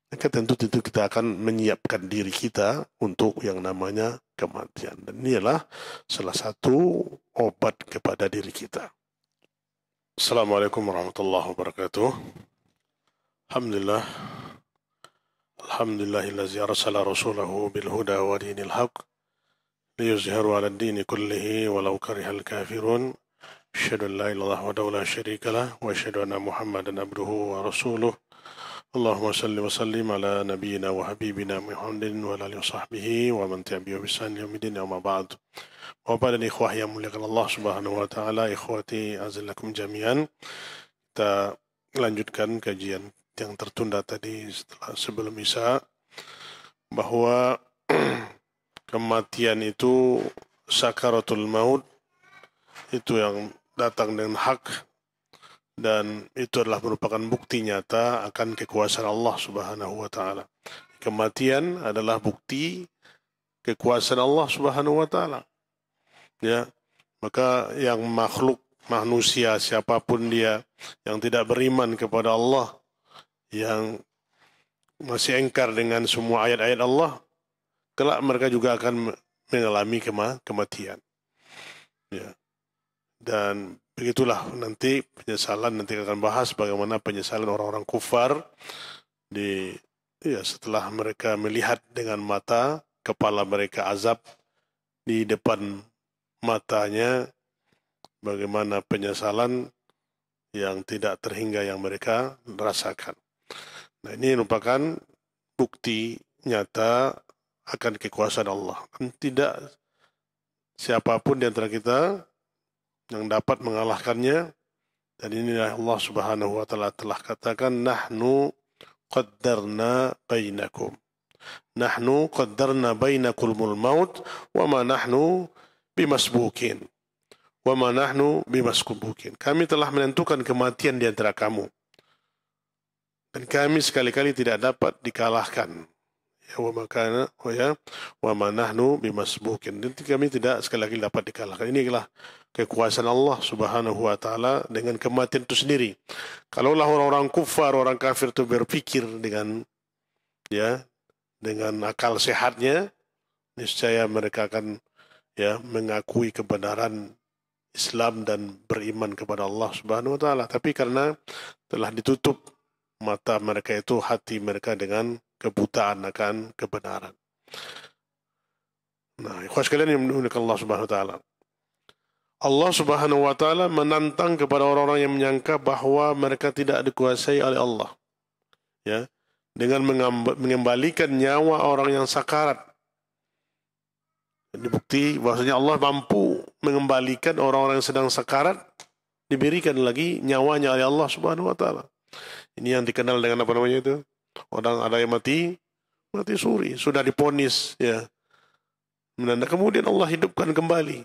Maka tentu kita akan menyiapkan diri kita untuk yang namanya kematian. Dan inilah salah satu obat kepada diri kita. Assalamualaikum warahmatullahi wabarakatuh. Alhamdulillah. Alhamdulillahillazi arsala rasulahu bilhuda wa dinil haq liyuzhiru ala ad-dini kullihi walau karihal kafirun. Asyhadu an la ilaha illallah wahdahu la syarika lah wa asyhadu anna Muhammadan abduhu wa rasuluh. Allahumma salli wa sallim ala nabiyyina wa habibina Muhammadin wa alihi wa sahbihi wa man tabi'ahum bi ihsan ila yaumil amma ba'd. Bapak dan ikhwah yang muliakan Allah Subhanahu wa taala, ikhwati azillakum jami'an. Kita lanjutkan kajian yang tertunda tadi sebelum Isya, bahwa kematian itu sakaratul maut, itu yang datang dengan hak, dan itu adalah merupakan bukti nyata akan kekuasaan Allah Subhanahu wa taala. Kematian adalah bukti kekuasaan Allah Subhanahu wa taala. Ya, maka yang makhluk manusia siapapun dia yang tidak beriman kepada Allah, yang masih engkar dengan semua ayat-ayat Allah, kelak mereka juga akan mengalami kematian. Ya. Dan begitulah nanti penyesalan, nanti akan bahas bagaimana penyesalan orang-orang kufar setelah mereka melihat dengan mata kepala mereka azab di depan matanya, bagaimana penyesalan yang tidak terhingga yang mereka rasakan. Nah, ini merupakan bukti nyata akan kekuasaan Allah. Dan tidak siapapun di antara kita yang dapat mengalahkannya. Dan inilah Allah Subhanahu wa taala telah katakan, nahnu qaddarna bainakum. Nahnu qaddarna bainakumul maut wa ma nahnu bimasbukin. Wa ma nahnu bimasbukin. Kami telah menentukan kematian di antara kamu. Dan kami sekali-kali tidak dapat dikalahkan. Ya, wa ma nahnu bimasbukin. Dan kami tidak sekali-kali dapat dikalahkan. Inilah kekuasaan Allah Subhanahu wa taala dengan kematian itu sendiri. Kalaulah orang-orang kufar, orang kafir itu berpikir dengan akal sehatnya, niscaya mereka akan mengakui kebenaran Islam dan beriman kepada Allah Subhanahu wa taala. Tapi karena telah ditutup mata mereka itu, hati mereka dengan kebutaan akan kebenaran. Nah, ikhwan sekalian yang dimuliakan Allah Subhanahu wa taala, Allah Subhanahu wa taala menantang kepada orang-orang yang menyangka bahwa mereka tidak dikuasai oleh Allah, ya, dengan mengembalikan nyawa orang yang sakarat. Dibukti bahwasanya Allah mampu mengembalikan orang-orang yang sedang sakarat, diberikan lagi nyawanya oleh Allah Subhanahu wa taala. Ini yang dikenal dengan apa namanya itu? Orang ada yang mati suri, sudah diponis, ya. Kemudian Allah hidupkan kembali.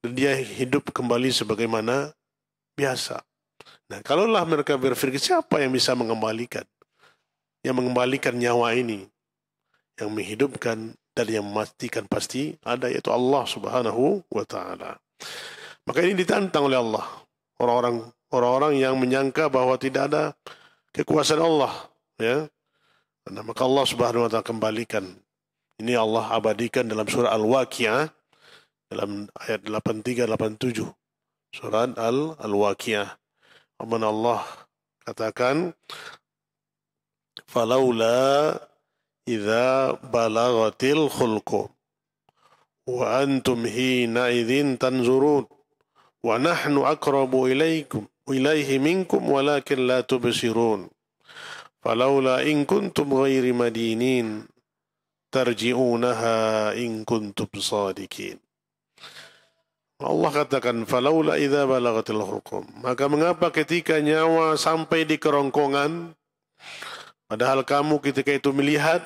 Dan dia hidup kembali sebagaimana biasa. Nah, kalaulah mereka berpikir siapa yang bisa mengembalikan? Yang mengembalikan nyawa ini, yang menghidupkan dan yang memastikan pasti ada, yaitu Allah Subhanahu wa Ta'ala. Maka ini ditantang oleh Allah. Orang-orang yang menyangka bahwa tidak ada kekuasaan Allah, ya. Nah, maka Allah Subhanahu wa Ta'ala kembalikan. Ini Allah abadikan dalam surah Al-Waqiah dalam ayat 83-87. Surah Al-Waqiah. Aman Allah katakan, "Falaula idza balagatil khulqum wa antum hina idzin tanzurun wa nahnu aqrabu ilaihi minkum walakin la tubsirun falaula in kuntum ghairi madinin tarji'unaha in kuntum shadiqin." Allah katakan, falaula idza balagatil hulqum. Maka mengapa ketika nyawa sampai di kerongkongan, padahal kamu ketika itu melihat,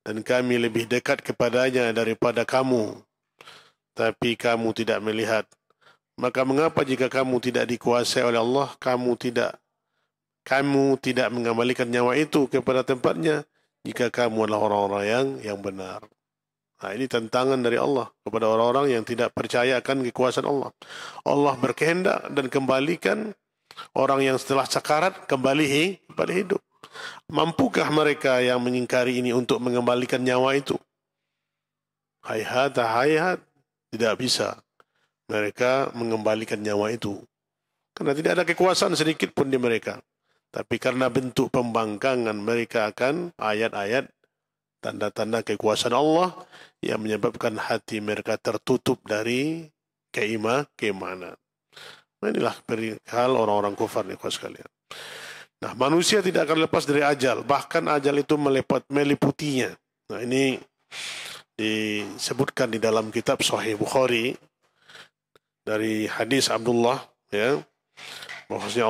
dan kami lebih dekat kepadanya daripada kamu, tapi kamu tidak melihat. Maka mengapa jika kamu tidak dikuasai oleh Allah, kamu tidak mengembalikan nyawa itu kepada tempatnya, jika kamu adalah orang-orang yang benar. Nah, ini tantangan dari Allah kepada orang-orang yang tidak percaya akan kekuasaan Allah. Allah berkehendak dan kembalikan orang yang setelah sakarat kembali hidup. Mampukah mereka yang mengingkari ini untuk mengembalikan nyawa itu? Hayhat, tidak bisa mereka mengembalikan nyawa itu. Karena tidak ada kekuasaan sedikit pun di mereka. Tapi karena bentuk pembangkangan mereka akan ayat-ayat tanda-tanda kekuasaan Allah yang menyebabkan hati mereka tertutup dari keimanan. Nah, inilah perihal orang-orang kufar nih sekalian. Nah, manusia tidak akan lepas dari ajal, bahkan ajal itu meliputinya. Nah, ini disebutkan di dalam kitab Sahih Bukhari dari hadis Abdullah, ya, bahwasanya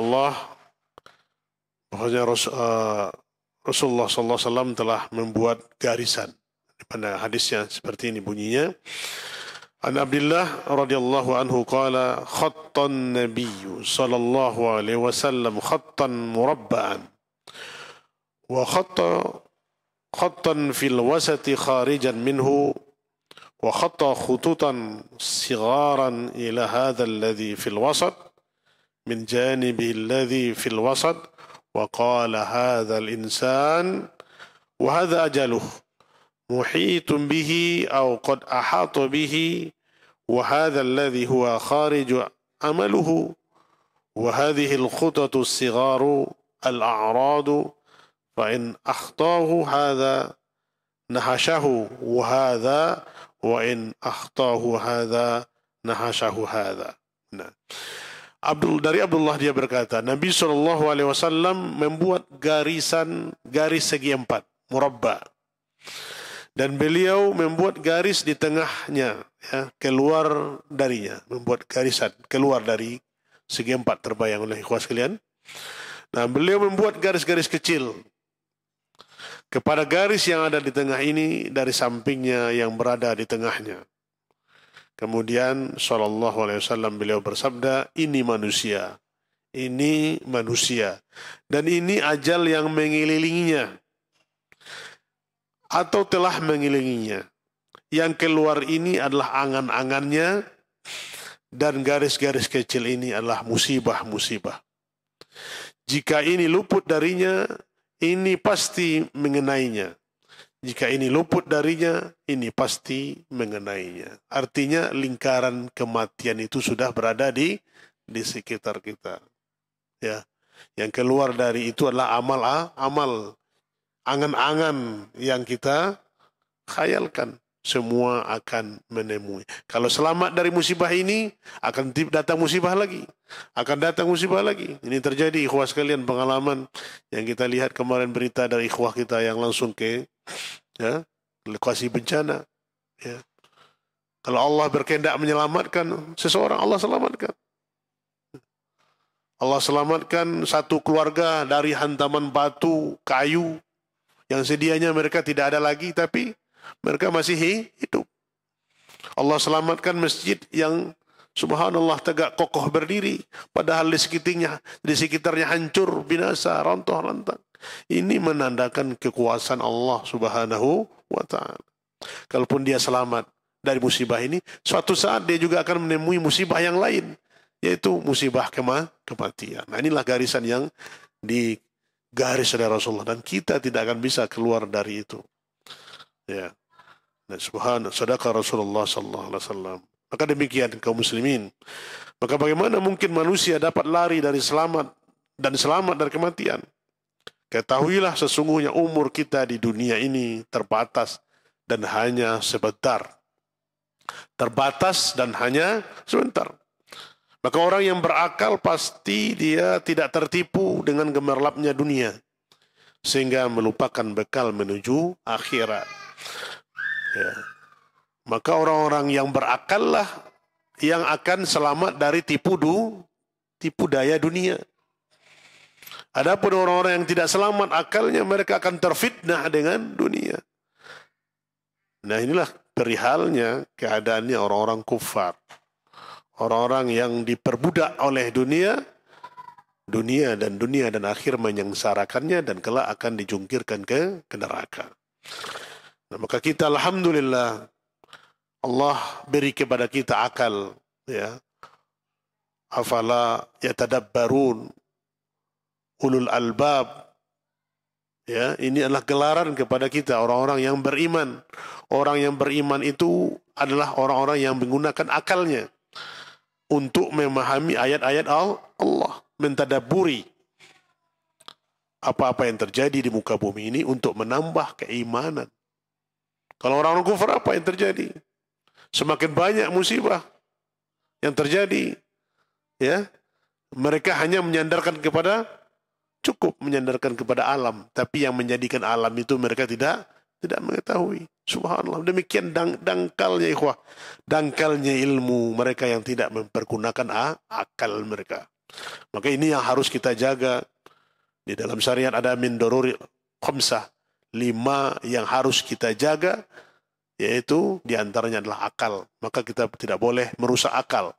Rasulullah SAW telah membuat garisan. Pada hadisnya seperti ini bunyinya. An Abdullah radhiyallahu anhu qala khattan Nabiy sallallahu alaihi wasallam khattan murabba'an wa khattan fil wasati kharijan minhu wa khatta khututan sigharan ila hadha alladhi fil wasat min janibi alladhi fil wasat وقال هذا الإنسان وهذا أجله محيط به أو قد أحاط به وهذا الذي هو خارج أمله وهذه الخطة الصغار الأعراض فإن أخطاه هذا نهشه وهذا وإن أخطاه هذا نهشه هذا. Dari Abdullah dia berkata, Nabi SAW membuat garis segi 4, murabba. Dan beliau membuat garis di tengahnya, ya, keluar darinya. Membuat garisan, keluar dari segi 4, terbayang oleh ikhwas sekalian. Nah, beliau membuat garis-garis kecil kepada garis yang ada di tengah ini, dari sampingnya yang berada di tengahnya. Kemudian SAW beliau bersabda, ini manusia, dan ini ajal yang mengelilinginya atau telah mengelilinginya. Yang keluar ini adalah angan-angannya, dan garis-garis kecil ini adalah musibah-musibah. Jika ini luput darinya, ini pasti mengenainya. Jika ini luput darinya, ini pasti mengenainya. Artinya lingkaran kematian itu sudah berada di sekitar kita. Ya, yang keluar dari itu adalah amal, angan-angan yang kita khayalkan. Semua akan menemui. Kalau selamat dari musibah ini, akan datang musibah lagi. Ini terjadi, ikhwah sekalian, pengalaman yang kita lihat kemarin, berita dari ikhwah kita yang langsung ke lokasi bencana. Ya. Kalau Allah berkehendak menyelamatkan seseorang, Allah selamatkan. Allah selamatkan satu keluarga dari hantaman batu, kayu, yang sedianya mereka tidak ada lagi, tapi mereka masih hidup. Allah selamatkan masjid yang subhanallah, tegak kokoh berdiri, padahal di sekitarnya hancur, binasa, rontoh-rantang. Ini menandakan kekuasaan Allah Subhanahu wa Ta'ala. Kalaupun dia selamat dari musibah ini, suatu saat dia juga akan menemui musibah yang lain, yaitu musibah kematian. Nah, inilah garisan yang digaris oleh Rasulullah, dan kita tidak akan bisa keluar dari itu. Ya. Nah, subhanallah, sadaqa Rasulullah sallallahu alaihi wasallam. Maka demikian kaum muslimin. Maka bagaimana mungkin manusia dapat lari dari selamat dari kematian? Ketahuilah sesungguhnya umur kita di dunia ini terbatas dan hanya sebentar. Terbatas dan hanya sebentar. Maka orang yang berakal pasti dia tidak tertipu dengan gemerlapnya dunia, sehingga melupakan bekal menuju akhirat. Ya. Maka orang-orang yang berakal lah yang akan selamat dari tipu daya dunia. Adapun orang-orang yang tidak selamat akalnya, mereka akan terfitnah dengan dunia. Nah, inilah perihalnya keadaannya orang-orang kufar. Orang-orang yang diperbudak oleh dunia dan akhir menyengsarakannya dan kelak akan dijungkirkan ke neraka. Nah, maka kita alhamdulillah Allah beri kepada kita akal, ya. Afala yatadabbarun ulul albab. Ya, ini adalah gelaran kepada kita orang-orang yang beriman. Orang yang beriman itu adalah orang-orang yang menggunakan akalnya untuk memahami ayat-ayat Allah, mentadabburi apa-apa yang terjadi di muka bumi ini untuk menambah keimanan. Kalau orang-orang kufur, apa yang terjadi? Semakin banyak musibah yang terjadi, ya, mereka hanya cukup menyandarkan kepada alam, tapi yang menjadikan alam itu mereka tidak mengetahui. Subhanallah, demikian dangkalnya ikhwah, dangkalnya ilmu mereka yang tidak mempergunakan akal mereka. Maka ini yang harus kita jaga. Di dalam syariat ada min daruri khamsah, 5 yang harus kita jaga, yaitu diantaranya adalah akal. Maka kita tidak boleh merusak akal.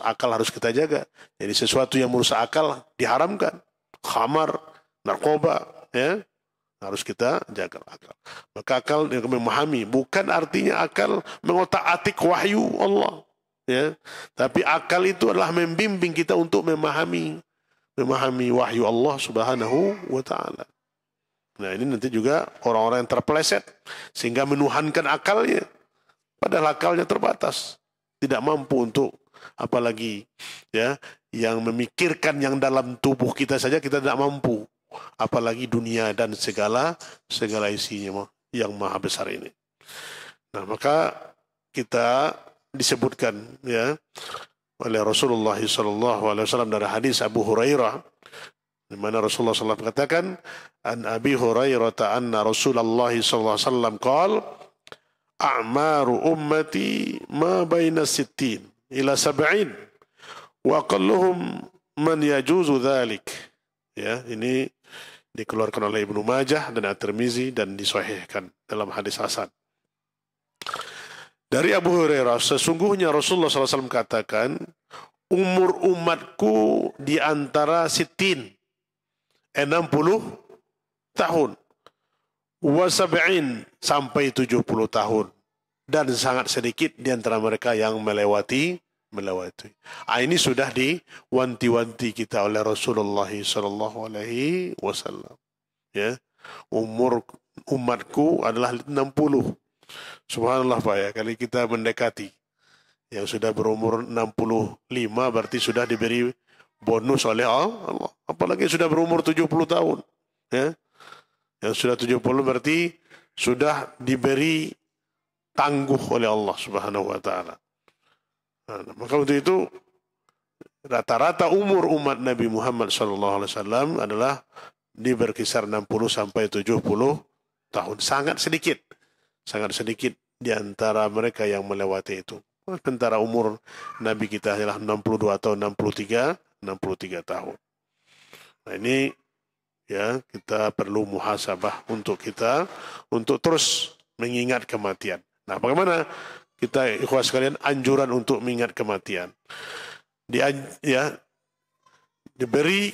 Akal harus kita jaga. Jadi sesuatu yang merusak akal diharamkan. Khamar, narkoba, ya, harus kita jaga akal. Maka akal yang memahami, bukan artinya akal mengotak-atik wahyu Allah, ya. Tapi akal itu adalah membimbing kita untuk memahami wahyu Allah Subhanahu wa Ta'ala. Nah, ini nanti juga orang-orang yang terpeleset sehingga menuhankan akalnya, padahal akalnya terbatas, tidak mampu untuk apalagi, ya, yang memikirkan yang dalam tubuh kita saja kita tidak mampu, apalagi dunia dan segala isinya yang maha besar ini. Nah, maka kita disebutkan, ya, oleh Rasulullah SAW dari hadis Abu Hurairah, di mana Rasulullah SAW katakan, an Abi Hurairah anna Rasulullah SAW qala, a'maru ummati ma baina 60 ila 70 wa qalluhum man yajuzu dhalik. Ya, ini dikeluarkan oleh Ibnu Majah dan At-Tirmizi dan disahihkan dalam hadis hasan. Dari Abu Hurairah, sesungguhnya Rasulullah SAW katakan, umur umatku di antara 60 tahun, wa 70 sampai 70 tahun, dan sangat sedikit di antara mereka yang melewati. Ini sudah diwanti-wanti kita oleh Rasulullah SAW. Ya, umur umatku adalah 60. Subhanallah Pak, ya, kali kita mendekati yang sudah berumur 65 berarti sudah diberi bonus oleh Allah. Apalagi sudah berumur 70 tahun, ya. Yang sudah 70 berarti sudah diberi tangguh oleh Allah Subhanahu wa Ta'ala. Nah, maka untuk itu rata-rata umur umat Nabi Muhammad SAW adalah berkisar 60 sampai 70 tahun. Sangat sedikit di antara mereka yang melewati itu. Sementara umur Nabi kita adalah 62 atau 63 tahun. Nah, ini, ya, kita perlu muhasabah untuk terus mengingat kematian. Nah, bagaimana kita ikhwas sekalian anjuran untuk mengingat kematian. Diberi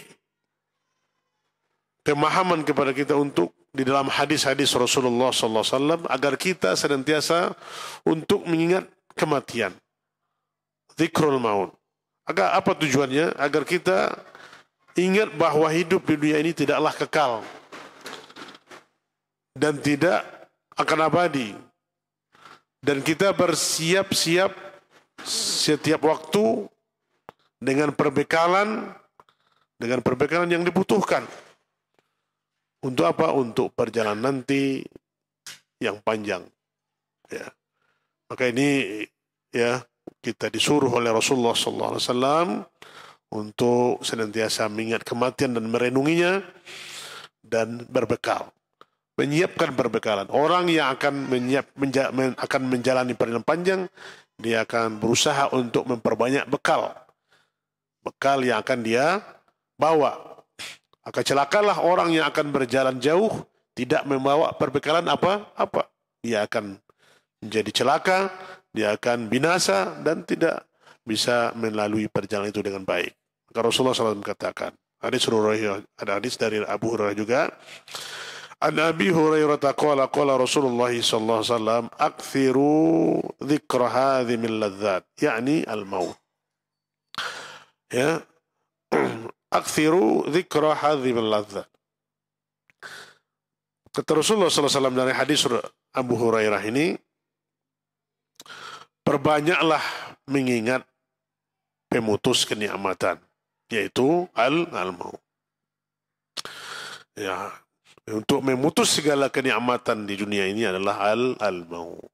pemahaman kepada kita untuk di dalam hadis-hadis Rasulullah SAW agar kita senantiasa untuk mengingat kematian. Zikrul maut. Agar apa tujuannya? Agar kita ingat bahwa hidup di dunia ini tidaklah kekal dan tidak akan abadi. Dan kita bersiap-siap setiap waktu dengan perbekalan yang dibutuhkan. Untuk apa? Untuk perjalanan nanti yang panjang. Ya. Maka ini ya kita disuruh oleh Rasulullah SAW untuk senantiasa mengingat kematian dan merenunginya dan berbekal. Menyiapkan perbekalan. Orang yang akan akan menjalani perjalanan panjang, dia akan berusaha untuk memperbanyak bekal. Bekal yang akan dia bawa. Akan celakalah orang yang akan berjalan jauh tidak membawa perbekalan apa-apa. Dia akan menjadi celaka, dia akan binasa dan tidak bisa melalui perjalanan itu dengan baik. Maka Rasulullah SAW katakan, ada hadis dari Abu Hurairah juga. An Abi Hurairah qala Rasulullah sallallahu alaihi wasallam akthiru dzikra hadhimil ladzat, yakni al-maut. Ya. Akthiru dzikra hadhimil ladzat. Kata Rasulullah SAW dari hadis Abu Hurairah ini, perbanyaklah mengingat pemutus kenikmatan, yaitu al-maut. Ya, untuk memutus segala kenikmatan di dunia ini adalah al-maut.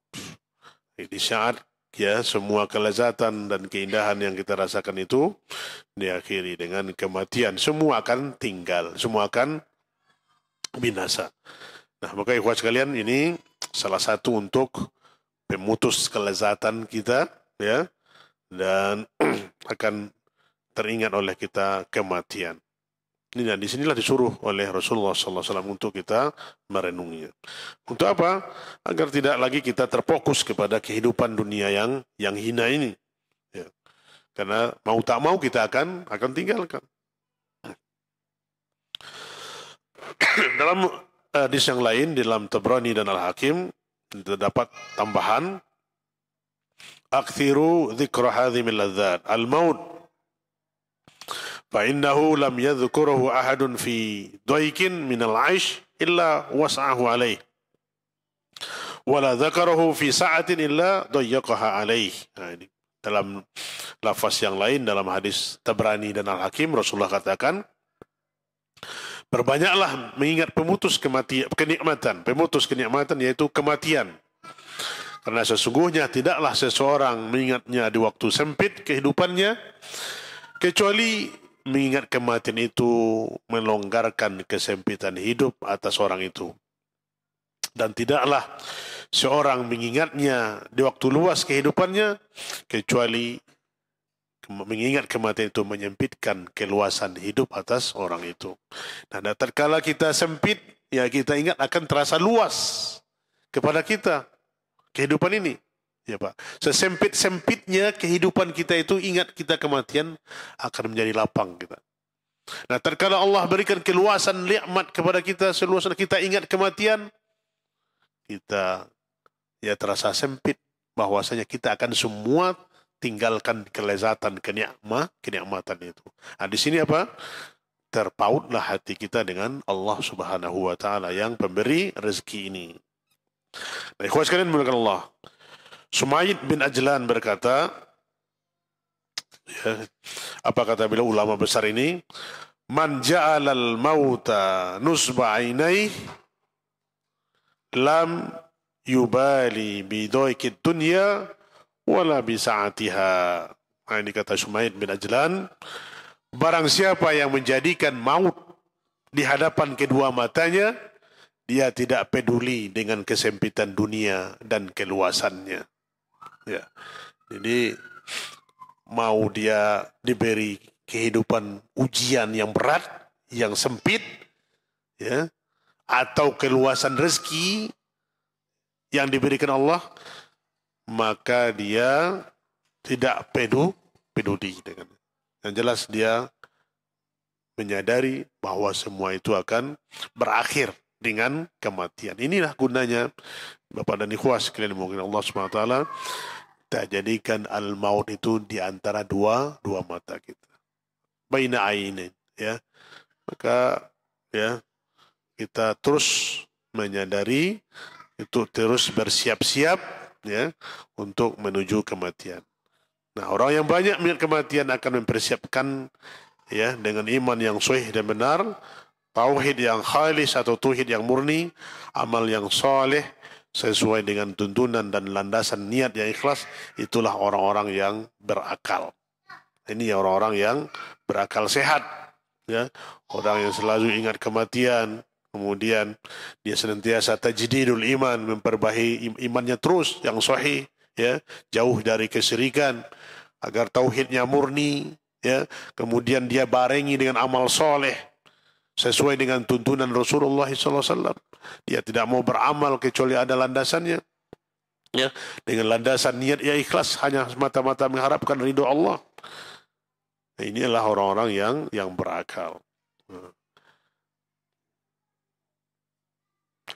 Di saat ya semua kelezatan dan keindahan yang kita rasakan itu diakhiri dengan kematian. Semua akan tinggal, semua akan binasa. Nah, maka ikhwan sekalian, ini salah satu untuk pemutus kelezatan kita, ya, dan akan teringat oleh kita kematian. Ini dan disinilah disuruh oleh Rasulullah SAW untuk kita merenunginya. Untuk apa? Agar tidak lagi kita terfokus kepada kehidupan dunia yang hina ini. Ya. Karena mau tak mau kita akan tinggalkan. Dalam hadis yang lain, di dalam Tabrani dan Al-Hakim, terdapat tambahan, akthiru dzikra hadhimil ladzat, al-maut. فإنه لم يذكره أحد في ضيق من العيش إلا وسعه عليه ولا ذكره في سعة إلا ضيقها عليه. Nah, ini dalam lafaz yang lain dalam hadis Tabrani dan Al-Hakim, Rasulullah katakan, berbanyaklah mengingat pemutus kenikmatan yaitu kematian. Karena sesungguhnya tidaklah seseorang mengingatnya di waktu sempit kehidupannya kecuali mengingat kematian itu melonggarkan kesempitan hidup atas orang itu. Dan tidaklah seorang mengingatnya di waktu luas kehidupannya, kecuali mengingat kematian itu menyempitkan keluasan hidup atas orang itu. Nah, tatkala kita sempit, ya kita ingat akan terasa luas kepada kita kehidupan ini. Ya Pak, sesempit-sempitnya kehidupan kita itu, ingat kita kematian akan menjadi lapang kita. Nah, tatkala Allah berikan keluasan nikmat kepada kita, seluasan kita ingat kematian, kita ya terasa sempit, bahwasanya kita akan semua tinggalkan kelezatan, kenikmatan itu. Nah, di sini apa? Terpautlah hati kita dengan Allah Subhanahu wa taala yang pemberi rezeki ini. Nah, ikhwan sekalian dimuliakan Allah. Sumaid bin Ajlan berkata, ya, apa kata beliau ulama besar ini? Man ja'alal mauta nusba ainai lam yubali bidoikid dunya wala bisa'atiha. Nah, ini kata Sumaid bin Ajlan, barang siapa yang menjadikan maut di hadapan kedua matanya, dia tidak peduli dengan kesempitan dunia dan keluasannya. Ya. Jadi mau dia diberi kehidupan ujian yang berat, yang sempit, ya, atau keluasan rezeki yang diberikan Allah, maka dia tidak peduli dengan. Yang jelas dia menyadari bahwa semua itu akan berakhir dengan kematian. Inilah gunanya Bapak dan Ikhwah sekalian, mungkin Allah SWT tak jadikan al-maut itu di antara dua mata kita. Baina ainin, ya. Maka ya kita terus menyadari itu, terus bersiap-siap ya untuk menuju kematian. Nah, orang yang banyak melihat kematian akan mempersiapkan ya dengan iman yang sahih dan benar, tauhid yang khalis atau tauhid yang murni, amal yang saleh sesuai dengan tuntunan dan landasan niat yang ikhlas. Itulah orang-orang yang berakal. Ini orang-orang yang berakal sehat, ya. Orang yang selalu ingat kematian, kemudian dia senantiasa tajdidul iman, memperbaiki imannya terus yang sahih, ya, jauh dari kesyirikan, agar tauhidnya murni, ya. Kemudian dia barengi dengan amal soleh sesuai dengan tuntunan Rasulullah SAW. Dia tidak mau beramal kecuali ada landasannya, ya, dengan landasan niat yang ikhlas, hanya semata-mata mengharapkan ridho Allah. Nah, inilah orang-orang yang berakal.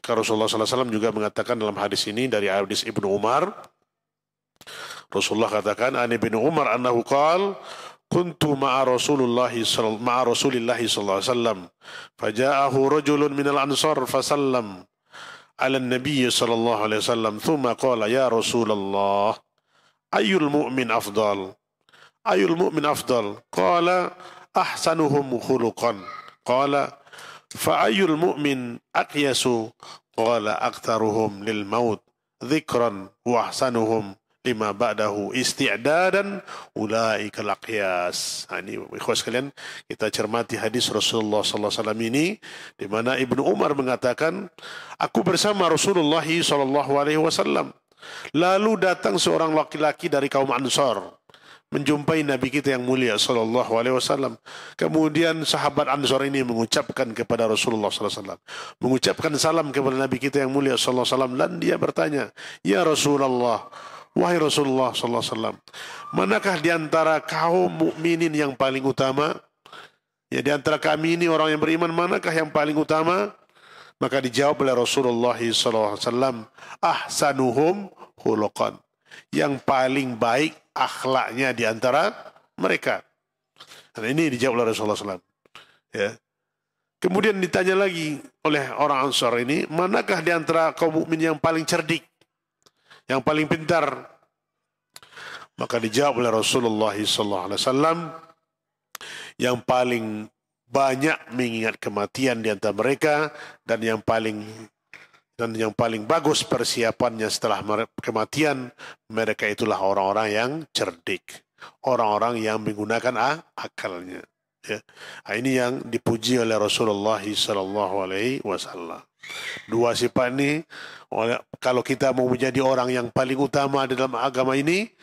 Rasulullah SAW juga mengatakan dalam hadis ini dari hadis Ibnu Umar, Rasulullah katakan, an Ibnu Umar annahu qala kuntu ma'a Rasulillah sallallahu alaihi wasallam faja'ahu rajulun minal ansar fasallam ala an-nabiy sallallahu alaihi wasallam thumma qala ya Rasulullah ayyul mu'min afdal qala ahsanuhum khuluqan qala fa ayyul mu'min aqyasu qala aktharuhum lil maut dzikran wa ahsanuhum lima ba'dahu isti'dadan ulaikal aqyas. Ini ikhwas sekalian, kita cermati hadis Rasulullah sallallahu alaihi wasallam ini, di mana Ibnu Umar mengatakan, aku bersama Rasulullah sallallahu alaihi wasallam, lalu datang seorang laki-laki dari kaum Ansar menjumpai Nabi kita yang mulia sallallahu alaihi wasallam. Kemudian sahabat Ansar ini mengucapkan kepada Rasulullah sallallahu alaihi wasallam, mengucapkan salam kepada Nabi kita yang mulia sallallahu alaihi wasallam, dan dia bertanya, ya Rasulullah, wahai Rasulullah sallallahu alaihi wasallam, manakah di antara kaum mukminin yang paling utama? Ya, di antara kami ini orang yang beriman, manakah yang paling utama? Maka dijawab oleh Rasulullah sallallahu alaihi wasallam, ahsanuhum khuluqan, yang paling baik akhlaknya di antara mereka. Dan ini dijawab oleh Rasulullah sallallahu alaihi wasallam. Ya. Kemudian ditanya lagi oleh orang Ansar ini, manakah di antara kaum mukmin yang paling cerdik, yang paling pintar? Maka dijawab oleh Rasulullah SAW, yang paling banyak mengingat kematian di antara mereka, dan yang paling bagus persiapannya setelah kematian, mereka itulah orang-orang yang cerdik, orang-orang yang menggunakan akalnya. Ya. Ini yang dipuji oleh Rasulullah SAW. Dua sifat ini, kalau kita mau menjadi orang yang paling utama dalam agama ini,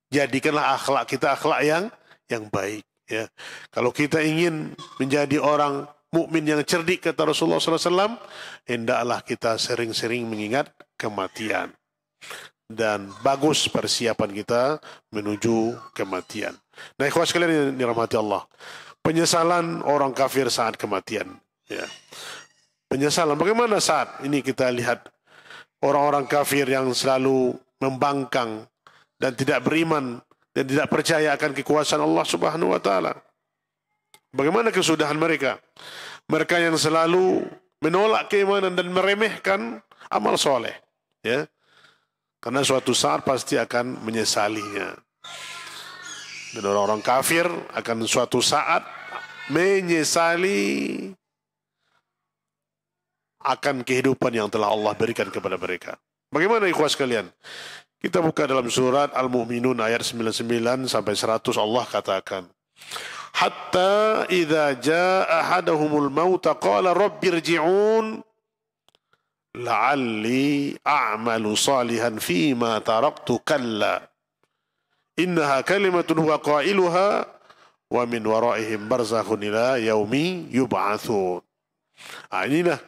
jadikanlah akhlak kita akhlak yang baik. Ya. Kalau kita ingin menjadi orang mukmin yang cerdik, kata Rasulullah SAW, hendaklah kita sering-sering mengingat kematian, dan bagus persiapan kita menuju kematian. Nah, ikhwas sekalian yang dirahmati Allah, penyesalan orang kafir saat kematian. Ya. Penyesalan bagaimana saat ini? Kita lihat orang-orang kafir yang selalu membangkang dan tidak beriman dan tidak percaya akan kekuasaan Allah Subhanahu wa taala. Bagaimana kesudahan mereka? Mereka yang selalu menolak keimanan dan meremehkan amal soleh, ya. Karena suatu saat pasti akan menyesalinya. Dan orang-orang kafir akan suatu saat menyesali akan kehidupan yang telah Allah berikan kepada mereka. Bagaimana ikhwas sekalian? Kita buka dalam surat Al-Mu'minun ayat 99 sampai 100. Allah katakan, hatta idza jaa ahaduhumul maut qala rabbirji'un la'alli a'malu salihan fima taraktu kalla innaha kalimatun huwa qailuha wa min waraihim barzakhun ila yaumi yub'atsun. Inilah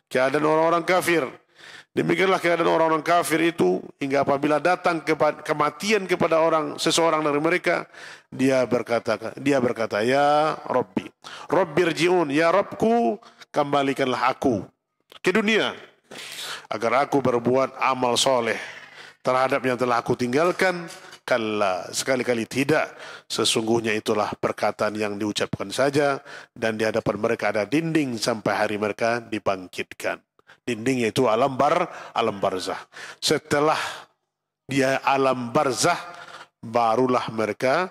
keadaan orang-orang kafir Demikianlah keadaan orang-orang kafir itu, hingga apabila datang kematian kepada seseorang dari mereka, dia berkata, ya Rabbi, Rabbirji'un, ya Rabbku, kembalikanlah aku ke dunia agar aku berbuat amal soleh terhadap yang telah aku tinggalkan. Kalla, sekali-kali tidak, sesungguhnya itulah perkataan yang diucapkan saja, dan di hadapan mereka ada dinding sampai hari mereka dibangkitkan. Dindingnya itu alam barzah. Setelah dia alam barzah, barulah mereka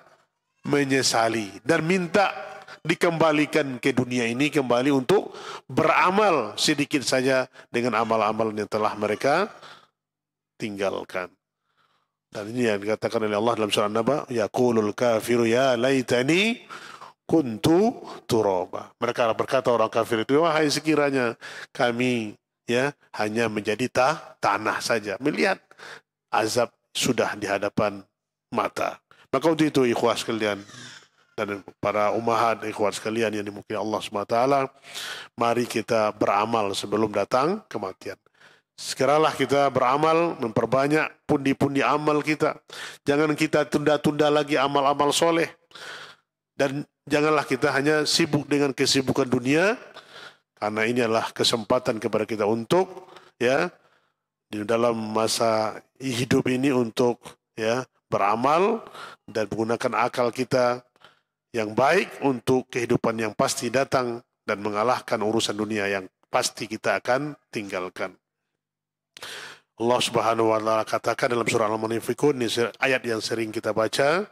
menyesali dan minta dikembalikan ke dunia ini kembali untuk beramal sedikit saja dengan amal-amal yang telah mereka tinggalkan. Dan ini yang dikatakan oleh Allah dalam surah An-Naba, yaqulul kafiru ya laitani kuntu turaba. Mereka berkata, orang kafir itu, wahai sekiranya kami hanya menjadi tanah saja, melihat azab sudah di hadapan mata. Maka untuk itu ikhwah sekalian dan para ummahat ikhwah sekalian yang dimuliakan Allah SWT, mari kita beramal sebelum datang kematian. Segeralah kita beramal, memperbanyak pundi-pundi amal kita. Jangan kita tunda-tunda lagi amal-amal soleh. Dan janganlah kita hanya sibuk dengan kesibukan dunia, karena ini adalah kesempatan kepada kita untuk di dalam masa hidup ini untuk beramal dan menggunakan akal kita yang baik untuk kehidupan yang pasti datang dan mengalahkan urusan dunia yang pasti kita akan tinggalkan. Allah Subhanahu wa taala katakan dalam surah Al-Munafiqun, ini ayat yang sering kita baca,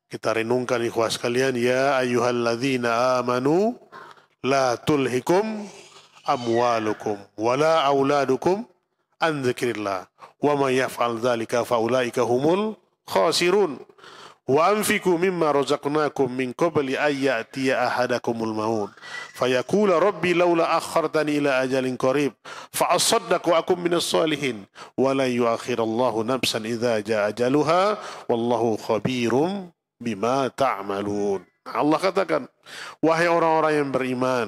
kita renungkan ikhwah sekalian, ya ayyuhalladzina amanu la tulhikum amwalukum wala auladukum an dzikrillah wa may yaf'al dzalika faulaika humul khasirun wa anfiqu mimma razaqnakum min qabli an ya'tiya ahadakumul maut fayaqula rabbi laula akhartani ila ajalin qarib fa asaddaq wa akum minas salihin wa la yu'akhirallahu nafsan idza jaa ajaluha wallahu khabirum bima ta'malun. Allah katakan, wahai orang-orang yang beriman,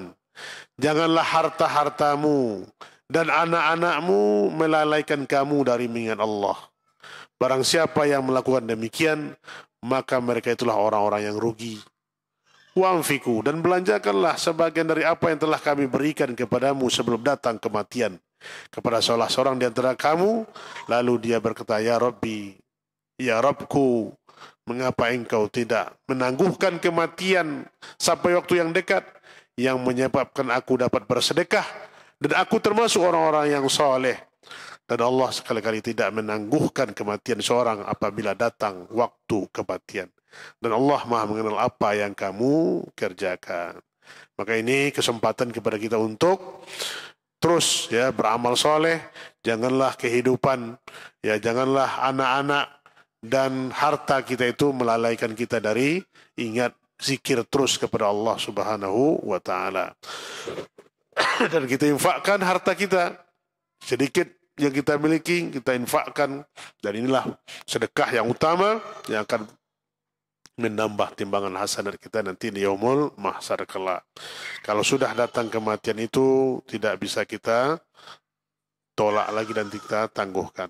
janganlah harta-hartamu dan anak-anakmu melalaikan kamu dari mengingat Allah. Barang siapa yang melakukan demikian, maka mereka itulah orang-orang yang rugi. Wa'anfiku, dan belanjakanlah sebagian dari apa yang telah kami berikan kepadamu sebelum datang kematian kepada salah seorang di antara kamu. Lalu dia berkata, ya Rabbi, ya Rabbku, mengapa engkau tidak menangguhkan kematian sampai waktu yang dekat, yang menyebabkan aku dapat bersedekah dan aku termasuk orang-orang yang soleh. Dan Allah sekali-kali tidak menangguhkan kematian seorang apabila datang waktu kematian. Dan Allah Maha mengenal apa yang kamu kerjakan. Maka ini kesempatan kepada kita untuk terus beramal soleh. Janganlah kehidupan, janganlah anak-anak dan harta kita itu melalaikan kita dari ingat zikir terus kepada Allah Subhanahu wa taala. Dan kita infakkan harta kita sedikit yang kita miliki, kita infakkan, dan inilah sedekah yang utama yang akan menambah timbangan hasanat kita nanti di yaumul mahsyar kelak. Kalau sudah datang kematian itu tidak bisa kita tolak lagi dan kita tangguhkan.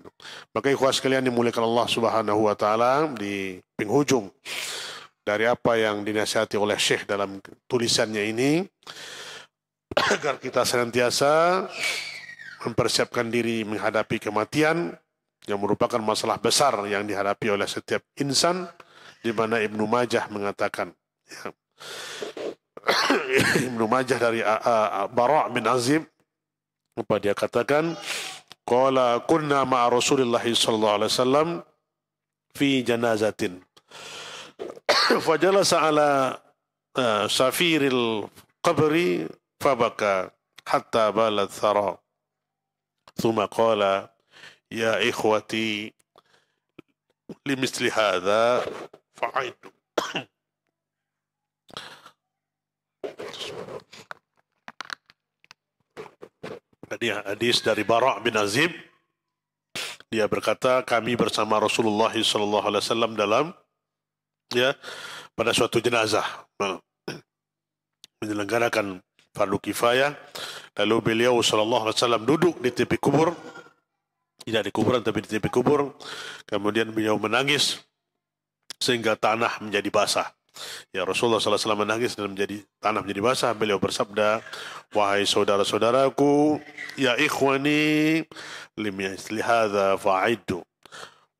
Maka ikhwah sekalian dimuliakan Allah Subhanahu wa taala, di penghujung dari apa yang dinasihati oleh Syekh dalam tulisannya ini, agar kita senantiasa mempersiapkan diri menghadapi kematian yang merupakan masalah besar yang dihadapi oleh setiap insan, di mana Ibnu Majah mengatakan, Ibnu Majah dari Bara' bin Azib, apa dia katakan, qala kunna ma'a Rasulillah sallallahu alaihi wasallam fi janazatin fajalasa ala safiril qabri fabaka hatta balat thara thumma qala ya ikhwati limisli hadha fa'aidu. Hadis dari Bara' bin Azib, dia berkata, kami bersama Rasulullah SAW dalam pada suatu jenazah menyelenggarakan fardu kifayah, lalu beliau SAW duduk di tepi kubur tidak di kuburan tapi di tepi kubur. Kemudian beliau menangis sehingga tanah menjadi basah. Ya, Rasulullah SAW menangis dan tanah menjadi basah. Beliau bersabda, wahai saudara-saudaraku, ya ikhwani limithli hadza fa'iddu.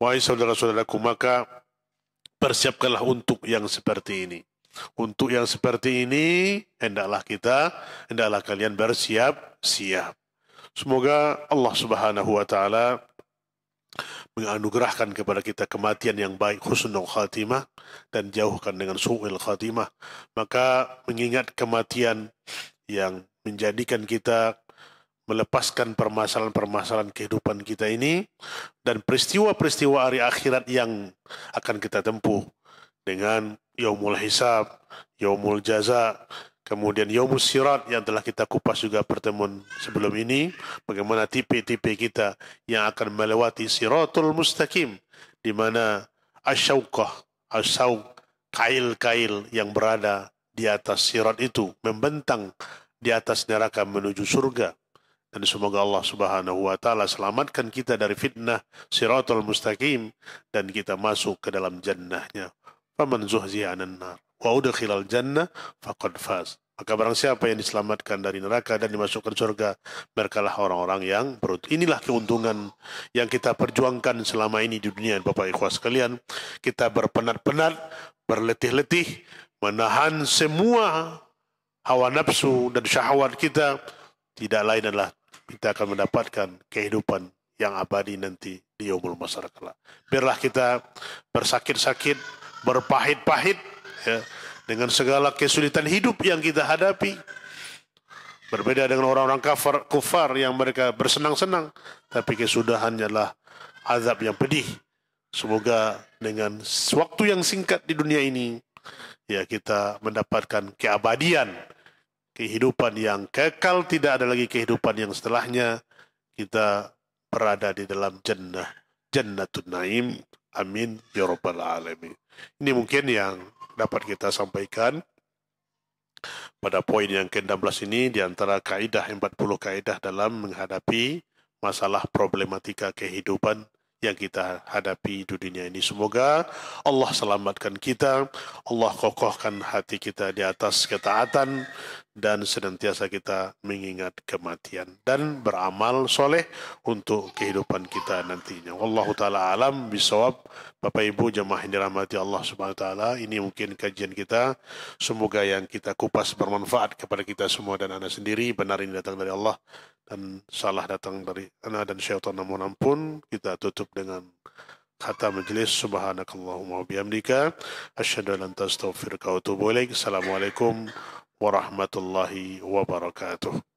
Wahai saudara-saudaraku, maka persiapkanlah untuk yang seperti ini. Untuk yang seperti ini, hendaklah kalian bersiap-siap. Semoga Allah Subhanahu wa taala menganugerahkan kepada kita kematian yang baik, husnul khatimah, dan jauhkan dengan su'il khatimah. Maka mengingat kematian yang menjadikan kita melepaskan permasalahan-permasalahan kehidupan kita ini, dan peristiwa-peristiwa hari akhirat yang akan kita tempuh dengan yaumul hisab, yaumul jaza, kemudian yaumul sirat yang telah kita kupas juga pertemuan sebelum ini, bagaimana tipe-tipe kita yang akan melewati siratul mustaqim, di mana asyauqah, kail-kail yang berada di atas sirat itu membentang di atas neraka menuju surga. Dan semoga Allah Subhanahu wa taala selamatkan kita dari fitnah siratul mustaqim dan kita masuk ke dalam jannahnya. Faman zuhziha 'anil nar wa udkhilal jannah faqad faz. Maka barang siapa yang diselamatkan dari neraka dan dimasukkan surga, merekalah orang-orang yang beruntung. Inilah keuntungan yang kita perjuangkan selama ini di dunia, Bapak Ikhwas sekalian. Kita berpenat-penat, berletih-letih, menahan semua hawa nafsu dan syahwat kita. Tidak lain adalah kita akan mendapatkan kehidupan yang abadi nanti di yaumul masyarakat. Biarlah kita bersakit-sakit, berpahit-pahit, ya, dengan segala kesulitan hidup yang kita hadapi. Berbeda dengan orang-orang kufar yang mereka bersenang-senang, tapi kesudahannya adalah azab yang pedih. Semoga dengan waktu yang singkat di dunia ini, ya, kita mendapatkan keabadian, kehidupan yang kekal, tidak ada lagi kehidupan yang setelahnya. Kita berada di dalam jannatun naim. Amin ya rabbal alamin. Ini mungkin yang dapat kita sampaikan pada poin yang ke-16 ini, di antara kaidah 40 kaidah dalam menghadapi masalah problematika kehidupan yang kita hadapi di dunia ini. Semoga Allah selamatkan kita, Allah kokohkan hati kita di atas ketaatan, dan senantiasa kita mengingat kematian dan beramal soleh untuk kehidupan kita nantinya. Wallahu ta'ala alam bisawab. Bapak Ibu jemaah yang dirahmati Allah Subhanahu wa taala, ini mungkin kajian kita. Semoga yang kita kupas bermanfaat kepada kita semua dan Anda sendiri. Benar ini datang dari Allah dan salah datang dari Anda dan syaitan. Namun ampun, kita tutup dengan kata majelis subhanakallahumma wa bihamdika asyhadu an la ilaha illa anta astaghfiruka wa atubu ilaik. Assalamualaikum warahmatullahi wabarakatuh.